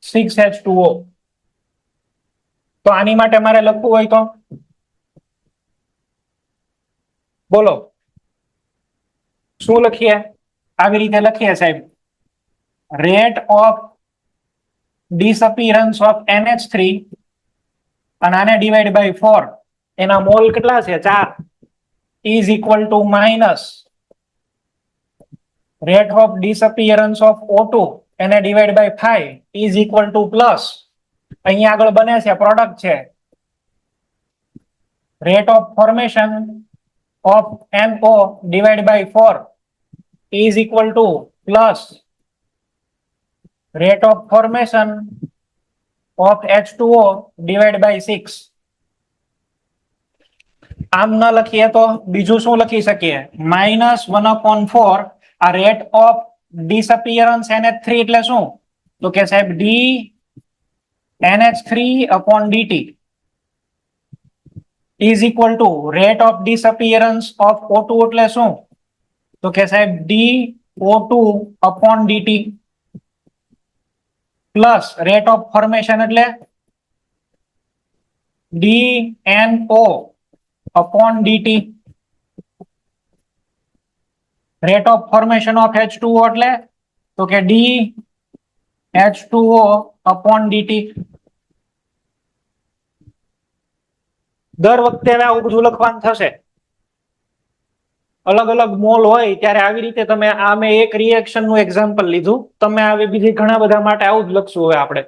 6H2O. તો આની માટે મારે લખવું હોય તો બોલો શું લખીએ? આવી રીતે લખીએ સાહેબ, rate of disappearance of NH3 અને આને ડિવાઈડ બાય 4, એના મોલ કેટલા છે? 4, is equal to minus rate of disappearance of O2 એને divide by 5 is equal to plus અહીંયા આગળ બને છે પ્રોડક્ટ છે rate of formation of NO divided by 4 is equal to plus rate of formation of H2O divided by 6. આમ ન લખીએ તો બીજું શું લખી શકીએ? -1/4 આ રેટ ઓફ ડિસઅપિયરન્સ NH3 એટલે શું? તો કે સાહેબ d NH3 upon dt is equal to rate of disappearance of O2 એટલે શું? તો કે સાહેબ d O2 upon dt plus rate of formation એટલે dNO upon dt, rate of formation of H2O એટલે તો કે d H2O upon dt. દર વખતે આવું બધું લખવાનું થશે. અલગ અલગ મોલ હોય ત્યારે આવી રીતે તમે આ મેં એક રિએક્શન નું એક્ઝામ્પલ લીધું, તમે આવી બીજી ઘણા બધા માટે આવું જ લખશું. હવે આપણે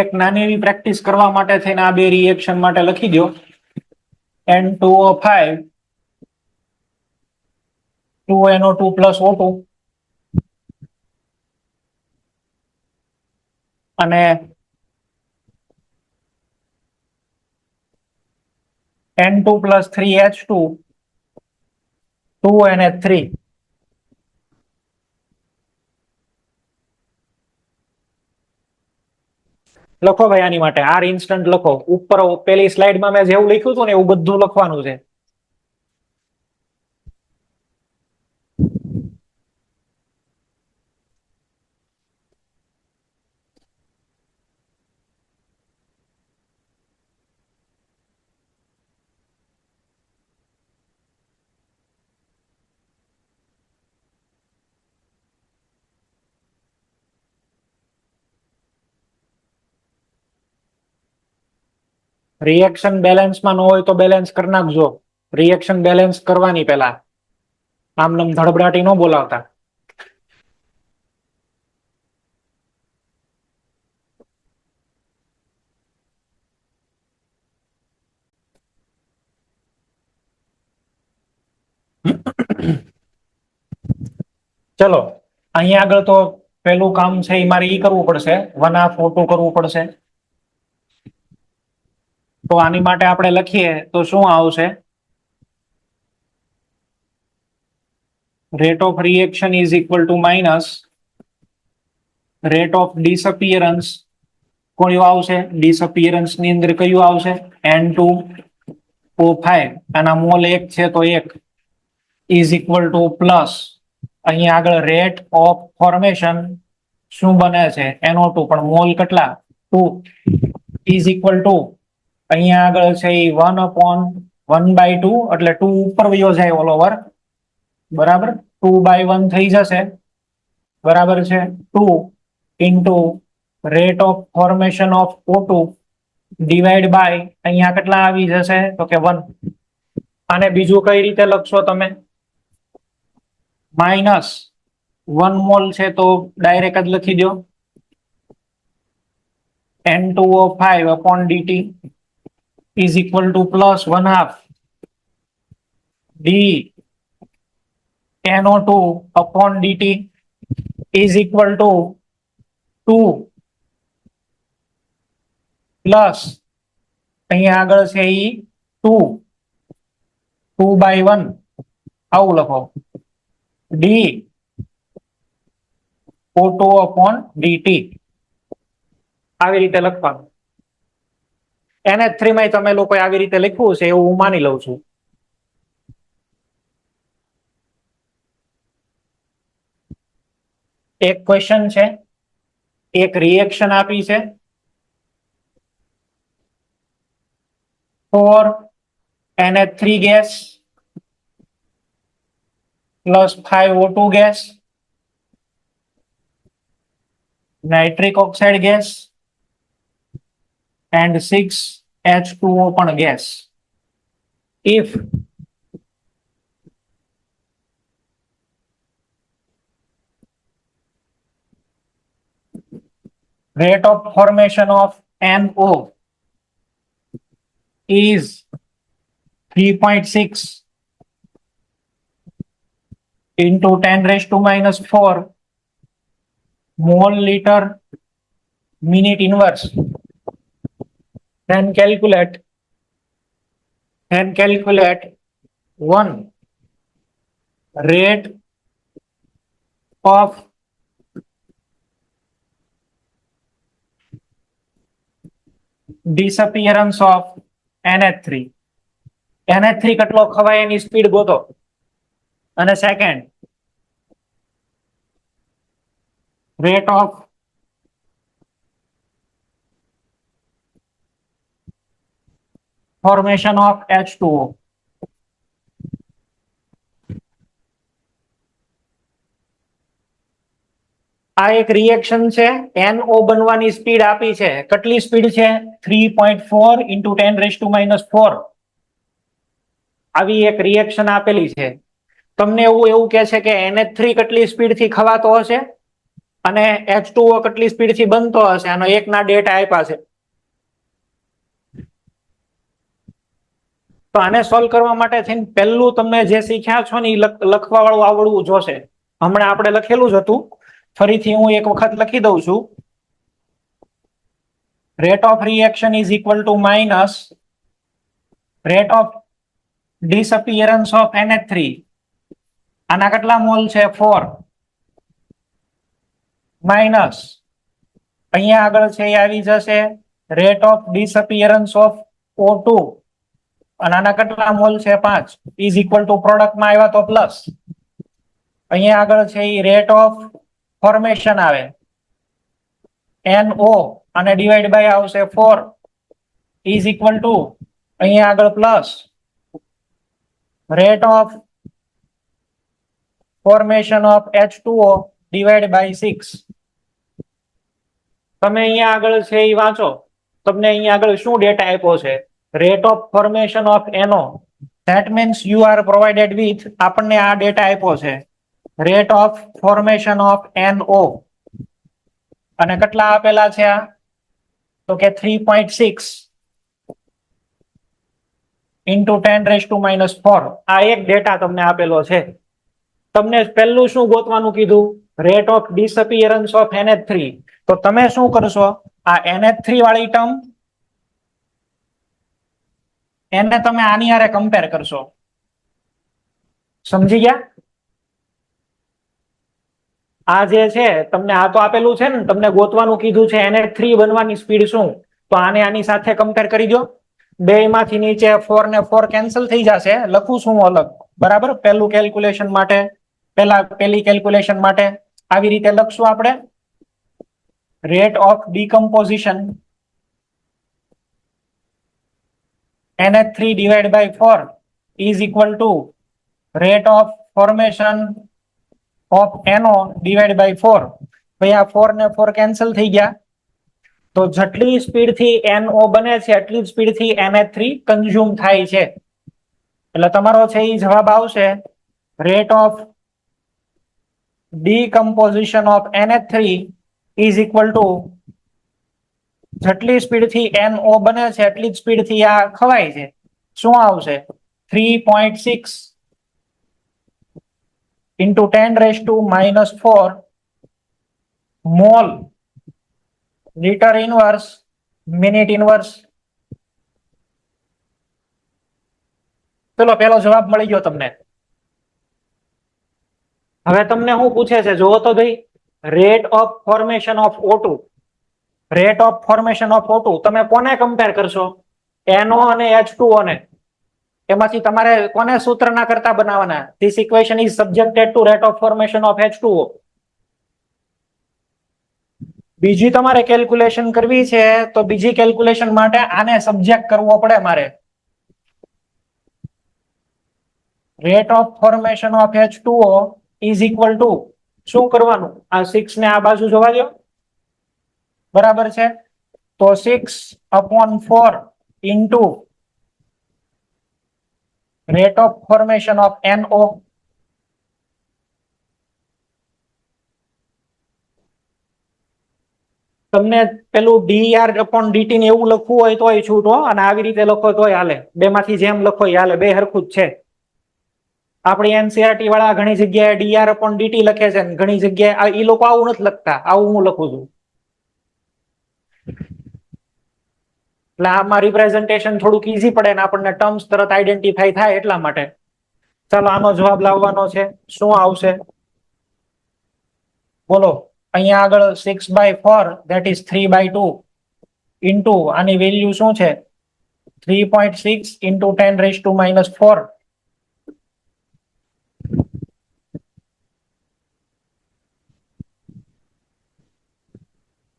એક નાની એવી પ્રેક્ટિસ કરવા માટે થઈને આ બે રિએક્શન માટે લખી દો N2O5 2NO2 plus O2 અને N2 plus 3H2 2NH3. લખો ભાઈ આની માટે આર ઇન્સ્ટન્ટ લખો. ઉપર પેલી સ્લાઇડમાં મેં જેવું લખ્યું હતું ને એવું બધું લખવાનું છે. રિએક્શન બેલેન્સમાં ન હોય તો બેલેન્સ કરી નાખજો. રિએક્શન બેલેન્સ કરવાની પહેલા આમ નમ ધડબડાટી ન બોલાવતા. ચલો અહીંયા આગળ તો પેલું કામ છે એ મારે ઈ કરવું પડશે, 1/2 O2 કરવું પડશે. તો આની માટે આપણે લખીએ તો શું આવશે? rate of reaction is equal to minus rate of disappearance કયું આવશે ડિસઅપિયરન્સ ની અંદર કયું આવશે N2O5 આના મોલ 1 છે તો 1 ઇઝ ઇક્વલ ટુ પ્લસ અહીંયા આગળ રેટ ઓફ ફોર્મેશન શું બને છે NO2 પણ મોલ કેટલા 2 ઇઝ ઇક્વલ ટુ અહીંયા આગળ છે એ 1/1/2 એટલે 2 ઉપર વયો જાય ઓલ ઓવર બરાબર 2/1 થઈ જશે બરાબર છે 2 into rate of formation of O2 divide by અહીંયા કેટલા આવી જશે તો કે 1 અને બીજું કઈ રીતે લખશો તમે માઇનસ 1 મોલ છે તો ડાયરેક્ટ જ લખી દો N2O5 upon dt is equal to plus 1/2 d NO2 upon dt is equal to 2 plus અહીંયા આગળ છે ઈ 2/1 આવું લખો d O2 upon dt આવી રીતે લખવાનું NH3 માં તમે લોકો આવી રીતે લખ્યું છે એવું હું માની લઉં છું એક ક્વેશ્ચન છે એક રિએક્શન આપી છે for NH3 gas plus 5O2 gas nitric oxide gas and 6H2O પણ gas if rate of formation of NO is 3.6 into 10⁻⁻⁴ mole liter minute inverse then calculate 1 rate of disappearance of NH3 કેટલો ખવાય એની speed ગોતો અને second rate of formation of H2O આ એક reaction છે NO બનવાની speed આપી છે કેટલી સ્પીડ છે 3.4 into 10⁻⁻⁴ આવી એક રિએક્શન આપેલી છે તમને એવું કહે છે કે NH3 કેટલી સ્પીડ થી ખવાતો હશે અને H2O કેટલી સ્પીડ થી બનતો હશે આનો એકના ડેટા આપ્યા છે તો આને સોલ્વ કરવા માટે થઈને પહેલું તમે જે શીખ્યા છો ને એ લખવા વાળું આવડવું જોશે હમણાં આપણે લખેલું જ હતું ફરીથી હું એક વખત લખી દઉં છું rate of reaction is equal to minus rate of disappearance of NH3 આના કેટલા મોલ છે 4 માઇનસ અહીંયા આગળ છે એ આવી જશે rate of disappearance of O2 અને આના કેટલા મોલ છે 5 ઇઝ ઇક્વલ ટુ પ્રોડક્ટમાં આવ્યા તો પ્લસ અહીંયા આગળ છે એ રેટ ઓફ ફોર્મેશન આવે NO અને ડિવાઈડ બાય આવશે 4 ઇઝ ઇક્વલ ટુ અહીંયા આગળ plus rate of formation of H2O divide by 6 તમે અહીંયા આગળ છે એ વાંચો તમને અહીંયા આગળ શું ડેટા આપ્યો છે rate of formation of NO that means you are provided with આપણને આ ડેટા આપ્યો છે rate of formation of NO અને કેટલા આપેલા છે આ તો કે 3.6 into 10⁻⁻⁴ આ એક ડેટા તમને આપેલો છે તમને પહેલું શું ગોતવાનું કીધું rate of disappearance of NH3 તો તમે શું કરશો આ NH3 વાળી ટર્મ એને તમે આની હારે કમ્પેર કરશો સમજી ગયા આ જે છે તમને આ તો આપેલું છે ને, તમને ગોતવાનું કીધું છે NH3 બનવાની સ્પીડ શું, તો આને આની સાથે કમ્પેર કરી દો. બે માંથી નીચે 4 ને 4 કેન્સલ થઈ જશે, લખું છું અલગ, બરાબર. પેલી કેલ્ક્યુલેશન માટે આવી રીતે લખશું આપણે. Rate of decomposition NH3 divided by 4 is equal to rate of formation of NO divided by 4. ભાઈ આ 4 ને 4 કેન્સલ થઈ ગયા, તો જેટલી સ્પીડ થી NO બને છે એટલી સ્પીડ થી NH3 કન્ઝ્યુમ થાય છે. એટલે તમારો છે એ જવાબ આવશે rate of decomposition of NH3 is equal to જેટલી સ્પીડ થી NO બને છે એટલી જ સ્પીડ થી આ ખવાય છે. શું આવશે? 3.6 into 10⁻⁻⁴ mall litre inverse minute inverse. ચલો પેલો જવાબ મળી ગયો તમને. હવે તમને શું પૂછે છે જોવો તો ભાઈ, rate of formation of O2. Rate of formation of O2 તમે કોને કમ્પેર કરશો? NO અને H2O ને. એમાંથી તમારે કોને સૂત્રના કરતા બનાવવાના? This equation is subjected to rate of formation of H2O. બીજી તમારે કેલ્ક્યુલેશન કરવી છે તો બીજી કેલ્ક્યુલેશન માટે આને સબ્જેક્ટ કરવો પડે મારે. Rate of formation of H2O is equal to શું કરવાનું? આ 6 ને આ બાજુ જોવા દો, બરાબર છે. તો 6/4 into rate of formation of NO. તમને પેલું dR/dt ને એવું લખવું હોય તોય છૂટ હો, અને આવી રીતે લખો તોય હાલે. બે માંથી જેમ લખો એ હાલે, બે હરખું જ છે. આપણી NCERT વાળા ઘણી જગ્યાએ dR/dt લખે છે, ઘણી જગ્યાએ એ લોકો આવું નથી લખતા, આવું હું લખું છું. એટલે આમાં રિપ્રેઝન્ટેશન થોડુંક ઈઝી પડે ને આપણને ટર્મ્સ તરત આઈડેન્ટિફાઈ થાય એટલા માટે. ચાલો આનો જવાબ લાવવાનો છે. શું આવશે બોલો? અહીંયા આગળ 6/4 that is 3/2 ઇન્ટુ આની વેલ્યુ શું છે? 3.6 into 10⁻⁻⁴.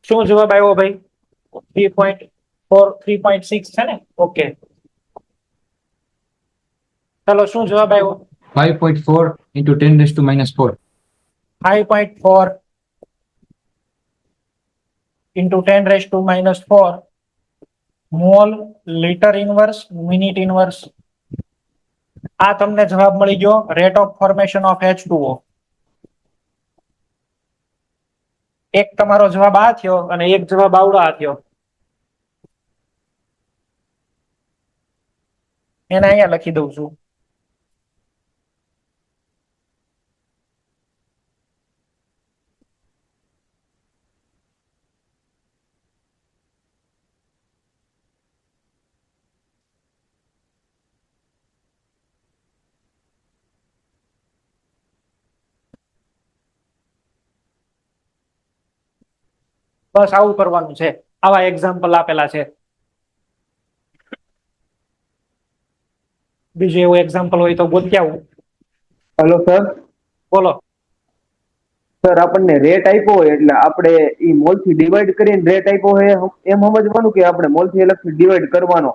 શું જવાબ આવ્યો ભાઈ? 3.6 છે ને? ઓકે, ચાલો શું જવાબ આવ્યો? 5.4 into 10⁻⁴. 5.4 into 10⁻⁴ mall litre inverse minute inverse. આ તમને જવાબ મળી ગયો rate of formation of H2O. એક તમારો જવાબ આ થયો અને એક જવાબ આવડો આ થયો. એને અહીંયા લખી દઉં છું. બસ આવું કરવાનું છે. આવા એક્ઝામ્પલ આપેલા છે. બીજું એવું એક્ઝામ્પલ હોય તો ગોતી આવું. Hello sir. બોલો. સર આપણને રેટ આપ્યો હોય એટલે આપણે ઈ મોલ થી ડિવાઈડ કરીને રેટ આપ્યો હોય એમ સમજવાનું કે આપણે મોલ થી અલગથી ડિવાઈડ કરવાનો?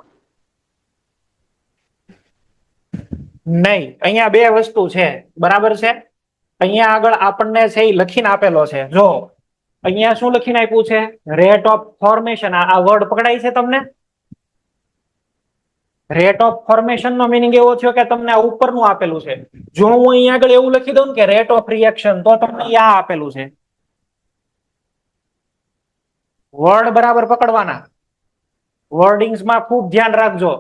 નહીં, અહીંયા બે વસ્તુ છે, બરાબર છે. અહીંયા આગળ આપણને છે એ લખીને આપેલો છે. જો અહીંયા શું લખીને આપ્યું છે? Rate of formation. આ વર્ડ પકડાય છે તમને? રેટ ઓફ ફોર્મેશન નો મીનિંગ એવો થયો કે તમને આ ઉપરનું આપેલું છે. જો હું અહીંયા આગળ એવું લખી દઉં કે રેટ ઓફ રિએક્શન, તો તમને આ આપેલું છે. વર્ડ બરાબર પકડવાના, વર્ડિંગ્સમાં ખૂબ ધ્યાન રાખજો.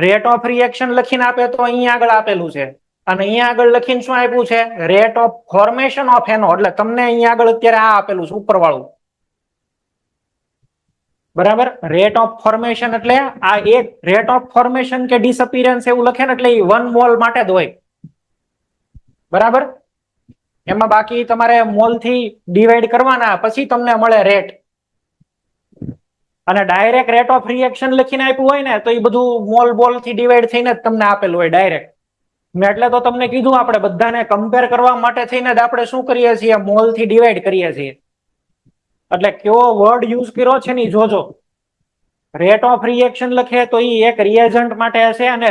રેટ ઓફ રિએક્શન લખીને આપે તો અહીંયા આગળ આપેલું છે, અને અહીંયા આગળ લખીને શું આપ્યું છે? Rate of formation of NO. એટલે તમને અહીંયા આગળ અત્યારે આ આપેલું છે ઉપર વાળું, બરાબર. રેટ ઓફ ફોર્મેશન એટલે આ એક રેટ ઓફ ફોર્મેશન કે ડિસઅપીરન્સ એવું લખે ને એટલે 1 મોલ માટે જ હોય, બરાબર. એમાં બાકી તમારે મોલ થી ડિવાઈડ કરવાના, પછી તમને મળે રેટ. અને ડાયરેક્ટ રેટ ઓફ રિએક્શન લખીને આપ્યું હોય ને તો એ બધું મોલ બોલ થી ડિવાઈડ થઈને જ તમને આપેલું હોય ડાયરેક્ટ. મેં એટલે તો તમને કીધું આપણે બધાને કમ્પેર કરવા માટે થઈને જ આપણે શું કરીએ છીએ, મોલ થી ડિવાઈડ કરીએ છીએ. એટલે કયો વર્ડ યુઝ કર્યો છે ને જોજો. રેટ ઓફ રિએક્શન લખે તો એ એક રિએજન્ટ માટે હશે, અને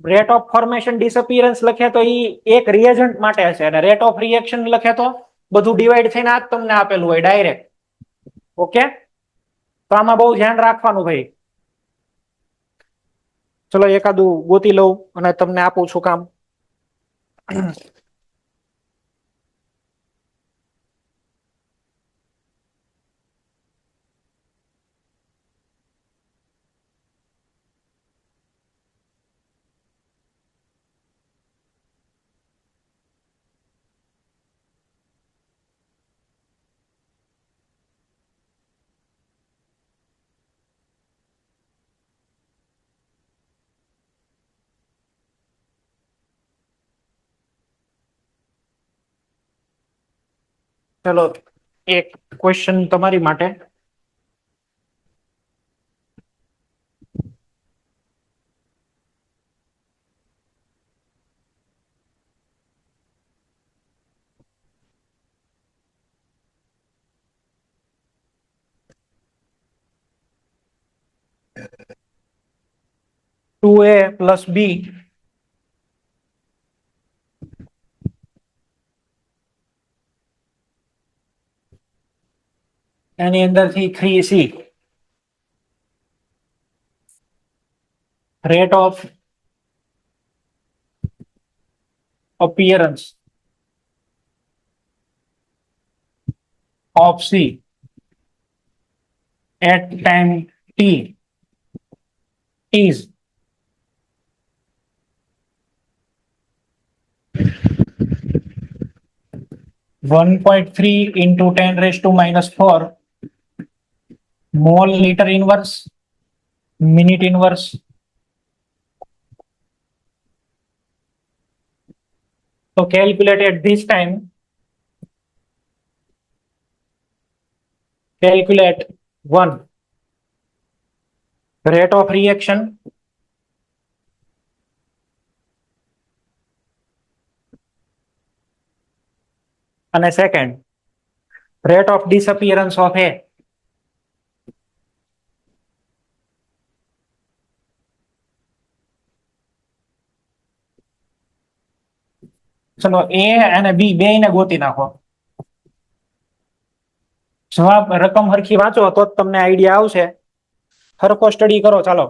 રેટ ઓફ ફોર્મેશન ડિસઅપિયરન્સ લખે તો એ એક રિએજન્ટ માટે હશે, અને રેટ ઓફ રિએક્શન લખે તો બધું ડિવાઈડ થઈને આ જ તમને આપેલું હોય ડાયરેક્ટ. ઓકે, તો આમાં બહુ ધ્યાન રાખવાનું ભાઈ. ચલો એકાદું ગોતી લઉં અને તમને આપું છું કામ. ચલો એક ક્વેશ્ચન તમારી માટે. ટુ એ પ્લસ બી એની અંદરથી 3C rate of appearance of C at time t is 1.3 into 10 raised to minus 4 mole liter inverse minute inverse so calculate at this time, calculate 1 rate of reaction and second rate of disappearance of A. ચલો એ અને બી બે ને ગોતી નાખો. જવાબ રકમ હરખી વાંચો તો જ તમને આઈડિયા આવશે. હરખો સ્ટડી કરો. ચાલો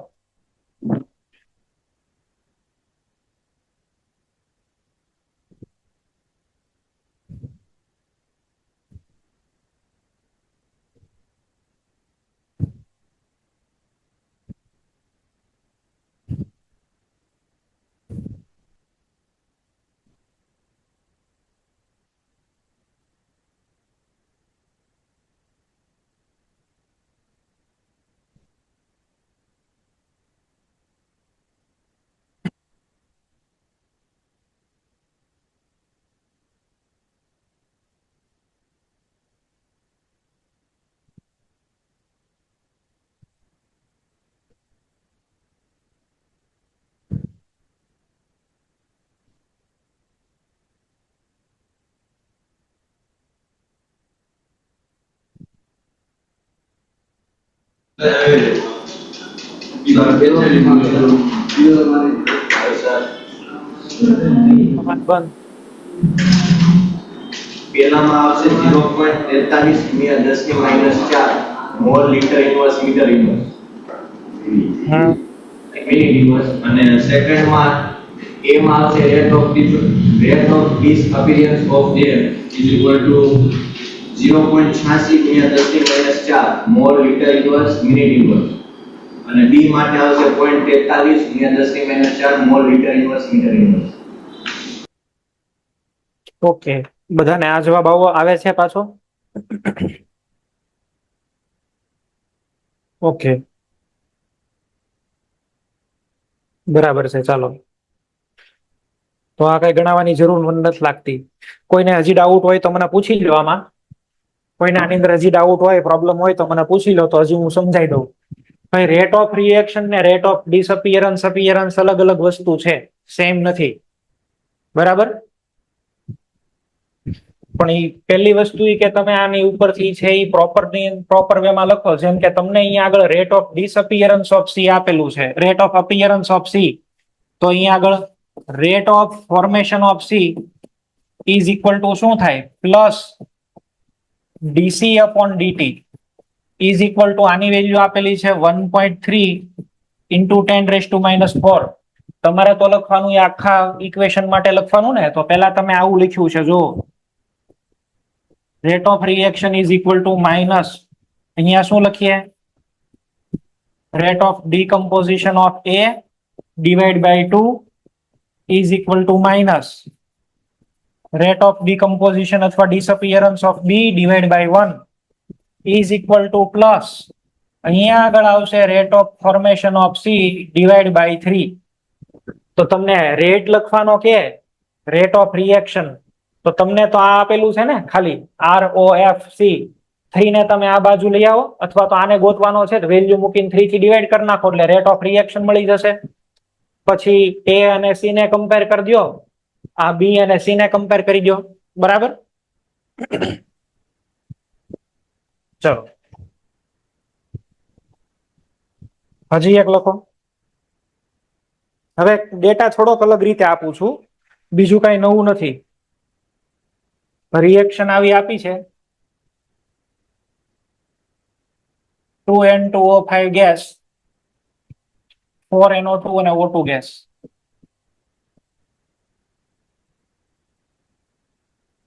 બંધ. પેલામાં આવશે 0.43 ગુણ્યા 10 ની minus 4 mole litre inverse metre inverse minute inverse, અને સેકન્ડમાં એ માં આવશે rate of disappearance of air is equal to 0.86 ગુણ્યા 10 ની minus 4 mole litre inverse minute inverse, અને બી માટે આવશે 0.43 ગુણ્યા 10 ની minus 4 mole litre inverse metre inverse. Okay, બધાને આ જવાબ આવે છે પાછો? ઓકે, બરાબર છે. ચાલો તો આ કઈ ગણાવવાની જરૂર મને નથી લાગતી. કોઈને હજી ડાઉટ હોય તો મને પૂછી લો આમાં. કોઈને આની અંદર હજી ડાઉટ હોય, પ્રોબ્લેમ હોય તો મને પૂછી લો, તો હજી હું સમજાઈ દઉં. ભાઈ રેટ ઓફ રિએક્શન ને રેટ ઓફ ડિસઅપિયરન્સ અપિયરન્સ અલગ અલગ વસ્તુ છે, સેમ નથી. બરાબર? પણ એ પહેલી વસ્તુ એ કે તમે આની ઉપરથી છે એ પ્રોપર વેમાં લખો. જેમ કે તમને અહીંયા આગળ rate of disappearance of C આપેલું છે, rate of appearance of C. તો અહીંયા આગળ rate of formation of she is equal to શું થાય? Plus DC upon DT is equal two આની વેલ્યુ આપેલી છે 1.3 ઇન્ટુ 10⁻⁻⁴. તમારે તો લખવાનું એ આખા ઇક્વેશન માટે લખવાનું ને, તો પહેલા તમે આવું લખ્યું છે જો, rate of reaction is equal to minus, અહીંયા શું લખીએ? Rate of decomposition of A divide by 2 is equal to minus rate of decomposition અથવા disappearance of B divide by 1 is equal to plus અહીંયા આગળ આવશે rate of formation of C divide by 3. તો તમને rate લખવાનો કે rate of reaction, તો તમને તો આ આપેલું છે ને ખાલી ROFC 3 ને તમે આ બાજુ લઈ આવો, અથવા તો આને ગોતવાનો છે તો વેલ્યુ મૂકીને 3 થી ડિવાઈડ કરી નાખો એટલે રેટ ઓફ રિએક્શન મળી જશે. પછી A અને C ને કમ્પેર કરી દો, આ B અને C ને કમ્પેર કરી દો. બરાબર? ચલો હજી એક લખો. હવે ડેટા થોડોક અલગ રીતે આપું છું, બીજું કઈ નવું નથી. રિએક્શન આવી આપી છે 2N2O5 ગેસ, 4NO2 અને O2 ગેસ.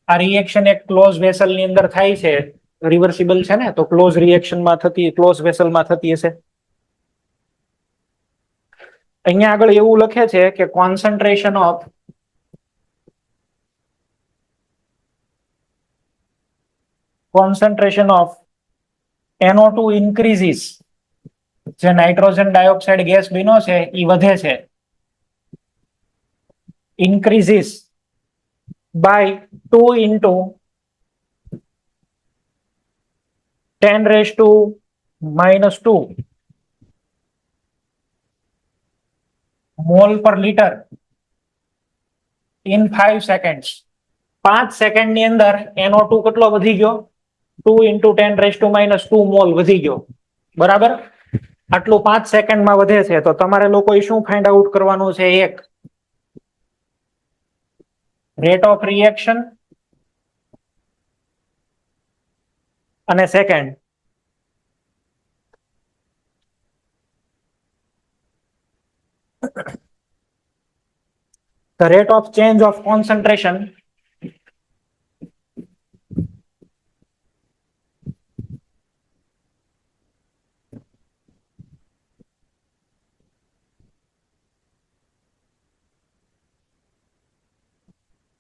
આ રિએક્શન એક ક્લોઝ વેસલ ની અંદર થાય છે, રિવર્સિબલ છે ને, તો ક્લોઝ રિએક્શનમાં થતી, ક્લોઝ વેસલમાં થતી હશે. અહીંયા આગળ એવું લખે છે કે કોન્સન્ટ્રેશન ઓફ NO2 ઇન્ક્રીઝિસ, જે નાઇટ્રોજન ડાયોક્સાઇડ ગેસ બન્યો છે એ વધે છે, ઇન્ક્રીઝિસ બાય 2 ઇન્ટુ 10⁻⁻² મોલ પર લીટર ઇન 5 સેકન્ડ્સ. 5 સેકન્ડ ની અંદર NO2 કેટલો વધી ગયો? 2 ઇન્ટુ 10⁻⁻² મોલ વધી ગયો. બરાબર? આટલું 5 સેકન્ડમાં વધે છે. તો તમારે લોકોએ શું ફાઇન્ડ આઉટ કરવાનું છે? એક રેટ ઓફ રિએક્શન અને second the rate of change of concentration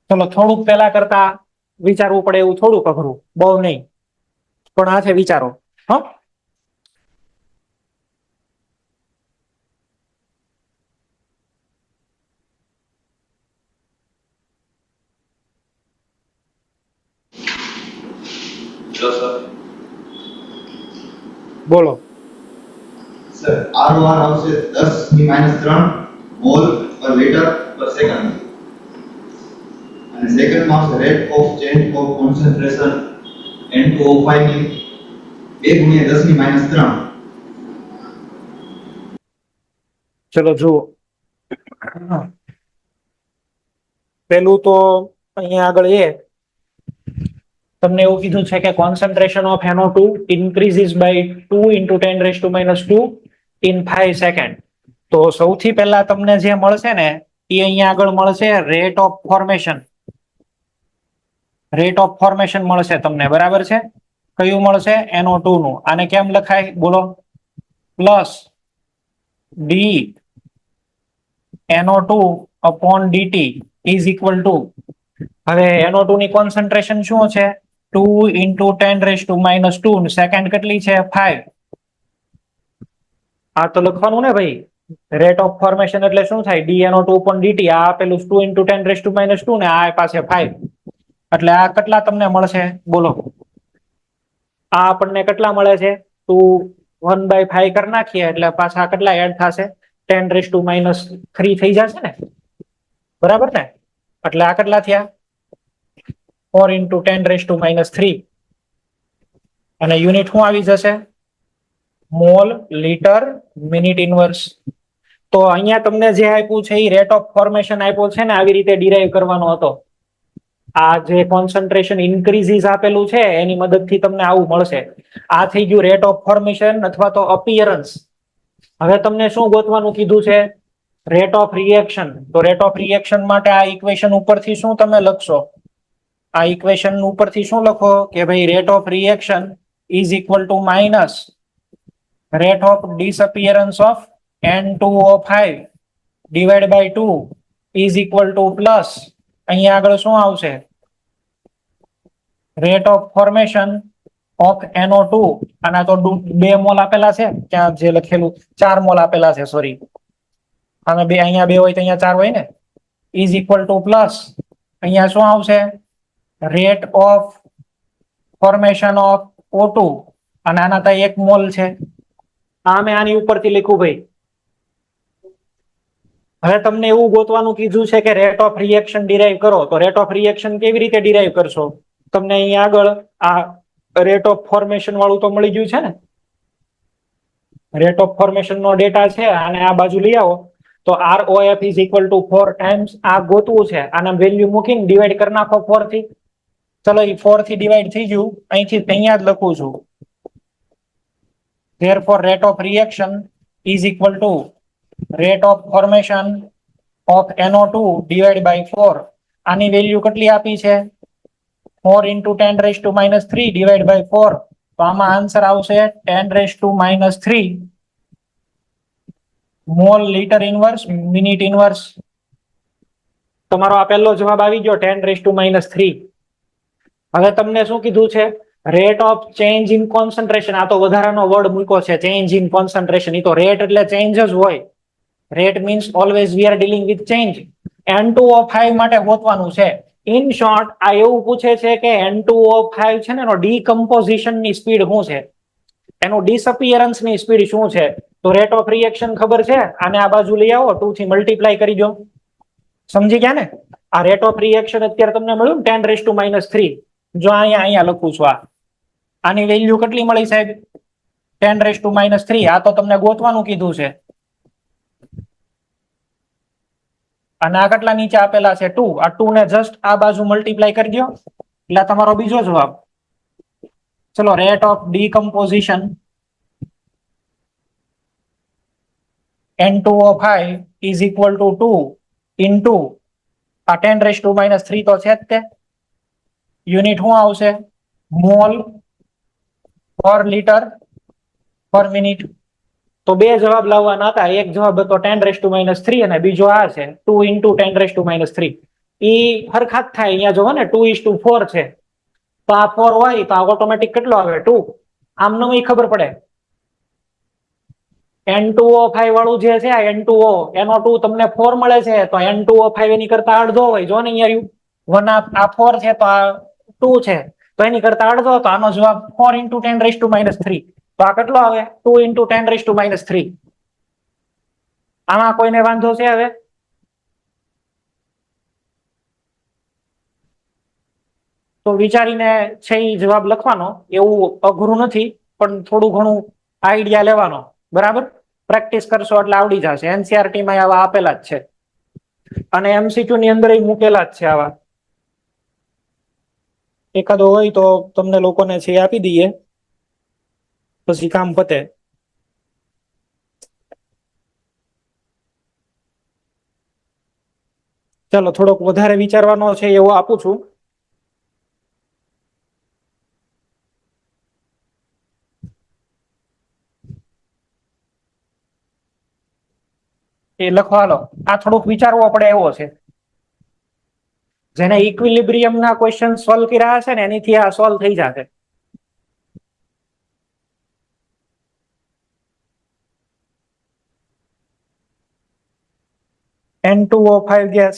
ચલો થોડુંક પહેલા કરતા વિચારવું પડે એવું થોડુંક અઘરું, બહુ નહીં, પણ આ છે વિચારો. હા, બોલો. સર ROR આવશે 10⁻³ મોલ પર લીટર પર સેકન્ડ, અને સેકન્ડમાં આવશે rate of change of concentration N2O5 ની 2 × 10⁻³. ચલો જુઓ, પેલું તો અહીંયા આગળ તમને એવું કીધું છે કે concentration of NO2 increases by 2 into 10⁻² in 5 second. તો સૌથી પહેલા તમને જે મળશે ને એ અહીંયા આગળ મળશે rate of formation. Rate of formation મળશે તમને. બરાબર છે? કયું મળશે? NO2 નું. આને કેમ લખાય બોલો? Plus D NO2 upon DT is equal two, હવે NO2 ની કોન્સન્ટ્રેશન શું છે? 2 ઇન્ટુ 10⁻². સેકન્ડ કેટલી છે? 5. આ તો લખવાનું ને ભાઈ, રેટ ઓફ ફોર્મેશન એટલે શું થાય dno2 upon dt આ આપેલું 2 into 10 raised to minus 2 ને આ પાસે 5 એટલે આ કેટલા તમને મળશે બોલો આ આપણને કેટલા મળે છે 2 1/5 કરી નાખીએ એટલે પાછા કેટલા એડ થશે 10 raised to minus 3 થઈ જશે ને બરાબર ને એટલે આ કેટલા થયા 4 into 10 raised to minus 3 અને યુનિટ શું આવી જશે મોલ લીટર મિનિટ ઇનવર્સ તો અહીંયા તમને જે આપ્યું છે એ રેટ ઓફ ફોર્મેશન આપ્યો છે ને આવી રીતે ડિરાઈવ કરવાનો હતો આ જે કોન્સન્ટ્રેશન ઇન્ક્રીઝીસ આપેલું છે એની મદદથી તમને આવું મળશે આ થઈ ગયું રેટ ઓફ ફોર્મેશન અથવા તો અપિયરન્સ હવે તમને શું ગોતવાનું કીધું છે રેટ ઓફ રિએક્શન તો રેટ ઓફ રિએક્શન માટે આ ઇક્વેશન ઉપરથી શું તમે લખશો આ ઇક્વેશન ઉપરથી શું લખો કે ભાઈ rate of reaction is equal to minus rate of disappearance of N2O5 divide by 2 is equal to plus અહીંયા આગળ શું આવશે rate of formation of NO2 આના તો 2 મોલ આપેલા છે ત્યાં જે લખેલું 4 મોલ આપેલા છે સોરી અને બે અહીંયા 2 હોય તો અહીંયા 4 હોય ને ઇઝ ઇક્વલ ટુ પ્લસ અહીંયા શું આવશે rate of formation of O2 અને આના તો 1 મોલ છે આ મેં આની ઉપરથી લખ્યું ભાઈ હવે તમને એવું ગોતવાનું કીધું છે કે રેટ ઓફ રિએક્શન ડિરાઈવ કરો તો રેટ ઓફ રિએક્શન કેવી રીતે ડિરાઈવ કરશો તમને અહીંયા આગળ આ રેટ ઓફ ફોર્મેશન વાળું તો મળી ગયું છે ને રેટ ઓફ ફોર્મેશન નો ડેટા છે અને આ બાજુ લઈ આવો તો ROF is equal to 4 times આ ગોતવું છે આના વેલ્યુ મૂકીને ડિવાઈડ કરી નાખો 4 થી ચલો એ 4 થી ડિવાઈડ થઈ ગયું અહીંથી અહીંયા જ લખું છું therefore rate of reaction is equal to rate of formation of NO2 divided by 4 આની વેલ્યુ કેટલી આપી છે 4 into 10 raised to minus 3 divided by 4 તો આમાં આન્સર આવશે 10 raised to minus 3 mall litre inverse minute inverse તમારો આ પહેલો જવાબ આવી ગયો 10 raised to minus 3 હવે તમને શું કીધું છે rate of change in concentration આ તો વધારાનો વર્ડ મૂક્યો છે ચેન્જ ઇન કોન્સન્ટ્રેશન એ તો રેટ એટલે ચેન્જ જ હોય rate means always we are dealing with change N2O5 માટે ગોતવાનું છે ઇન શોર્ટ આ એવું પૂછે છે કે N2O5 છે ને એનો ડીકમ્પોઝિશન ની સ્પીડ શું છે એનું ડિસઅપિયરન્સ ની સ્પીડ શું છે તો રેટ ઓફ રિએક્શન ખબર છે આને આ બાજુ લઈ આવો 2 થી મલ્ટીપ્લાય કરી દો સમજી ગયા ને આ રેટ ઓફ રિએક્શન અત્યારે તમને મળ્યું 10 raised to minus 3 જો અહીંયા લખું છું આની વેલ્યુ કેટલી મળી સાહેબ 10 raised to minus 3 આ તો તમને ગોતવાનું કીધું છે અને આ કેટલા નીચે આપેલા છે 2 આ 2 ને જસ્ટ આ બાજુ મલ્ટીપ્લાય કરી દો એટલે તમારો બીજો જવાબ ચલો rate of decomposition N2O5 is equal to 2 into આ 10 raised to minus 3 તો છે જ તે યુનિટ શું આવશે મોલ પર લીટર પર મિનિટ તો બે જવાબ લાવવાના હતા એક જવાબ હતો 10 raised to minus 3 અને બીજો આ છે 2 into 10 raised to minus 3 ઈ હરખા જ થાય અહીંયા જોવો ને 2:4 છે તો આ 4 હોય તો આ ઓટોમેટિક કેટલો આવે 2 આમનો ખબર પડે N2O5 વાળું જે છે આ N2O NO2 તમને 4 મળે છે તો N2O5 એની કરતા અડધો હોય જો ને અહીંયા 1 આ 4 છે તો આ 2 છે તો એની કરતા અડધો તો આનો જવાબ 4 into 10 raised to minus 3 તો આ કેટલો આવે 2 into 10 raised to minus 3 આમાં કોઈને વાંધો છે હવે તો વિચારીને છે એ જવાબ લખવાનો એવું અઘરું નથી પણ થોડું ઘણું આઈડિયા લેવાનો બરાબર પ્રેક્ટિસ કરશો એટલે આવડી જશે એનસીઆરટી માં આવા આપેલા જ છે અને એમસીક્યુ ની અંદર મૂકેલા જ છે આવા એકાદો હોય તો તમને લોકોને છે આપી દઈએ પછી કામ પતે ચાલો થોડોક વધારે વિચારવાનો છે એવો આપું છું એ લખો હાલો આ થોડુંક વિચારવો પડે એવો છે જેને ઇક્વિલિબ્રિયમ ના ક્વેશ્ચન સોલ્વ કર્યા છે ને એનીથી આ સોલ્વ થઈ જશે N2O5 ગેસ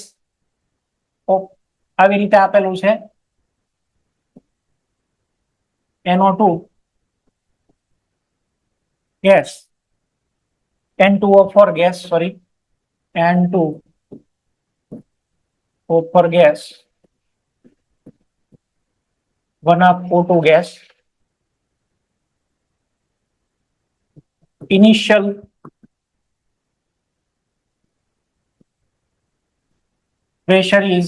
આવી રીતે આપેલું છે. NO2 gas, N2O4 gas, sorry, N2O4 gas, 1O2 gas. Initial pressure is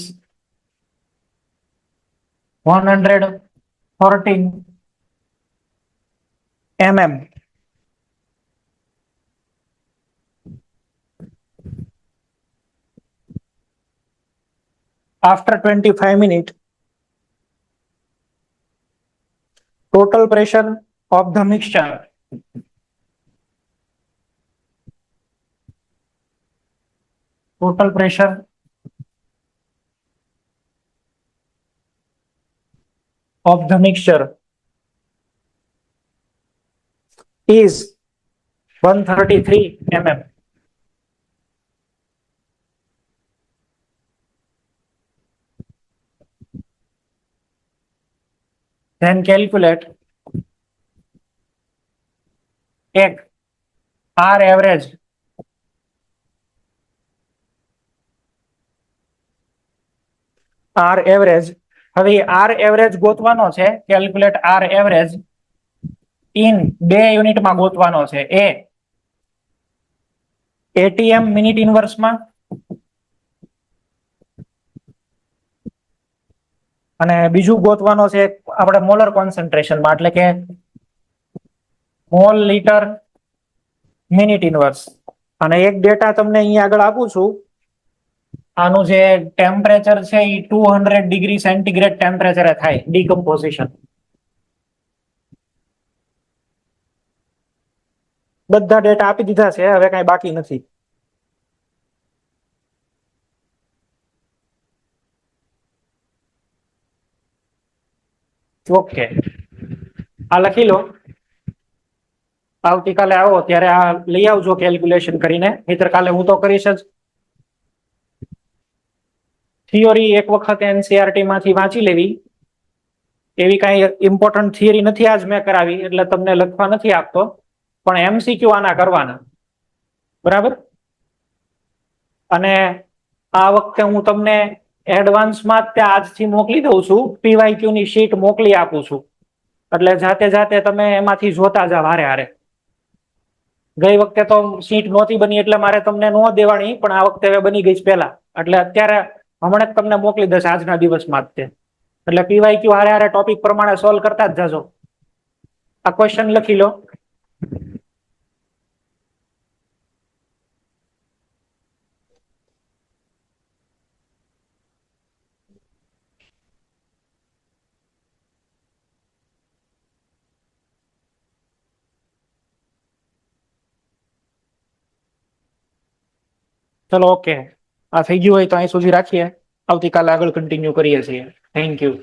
114 mm. After 25 minutes, total pressure of the mixture is 133 mm. Then calculate એક R average હવે R average ગોતવાનો છે. Calculate R average in 2 યુનિટમાં ગોતવાનો છે. ATM minute ઇનવર્સમાં અને બીજું ગોતવાનો છે આપણે molar કોન્સન્ટ્રેશનમાં, એટલે કે મોલ લીટર મિનિટ ઇનવર્સ. અને એક ડેટા તમને અહીંયા આગળ આપું છું. આનું જે ટેમ્પરેચર છે એ 200 ડિગ્રી સેન્ટીગ્રેડ ટેમ્પરેચરે થાય ડીકમ્પોઝિશન. બધા ડેટા આપી દીધા છે, હવે કઈ બાકી નથી. ઓકે, આ લખી લો. આવતીકાલે આવો ત્યારે આ લઈ આવજો કેલ્ક્યુલેશન કરીને, નહીતર કાલે હું તો કરીશ જ. થિયોરી એક વખત NCERT માંથી વાંચી લેવી. એવી કઈ ઇમ્પોર્ટન્ટ થિયરી નથી આજ મેં કરાવી, એટલે તમને લખવા નથી આપતો, પણ MCQ આના કરવાના, બરાબર. અને આ વખતે હું તમને એડવાન્સમાં આજથી મોકલી દઉં છું. PYQ ની શીટ મોકલી આપું છું, એટલે જાતે જાતે તમે એમાંથી જોતા જાવ હારે હારે. ગઈ વખતે તો શીટ નહોતી બની એટલે મારે તમને ન દેવાની, પણ આ વખતે હવે બની ગઈ છે પહેલા, એટલે અત્યારે હમણાં જ તમને મોકલી દઈશ આજના દિવસમાં જ તે. એટલે PYQ હારે હારે ટોપિક પ્રમાણે સોલ્વ કરતા જ જાજો. આ ક્વેશ્ચન લખી લો. ચલો, ઓકે, આ થઈ ગયું હોય તો અહીં સુધી રાખીએ. આવતીકાલે આગળ કન્ટિન્યુ કરીએ છીએ. Thank you.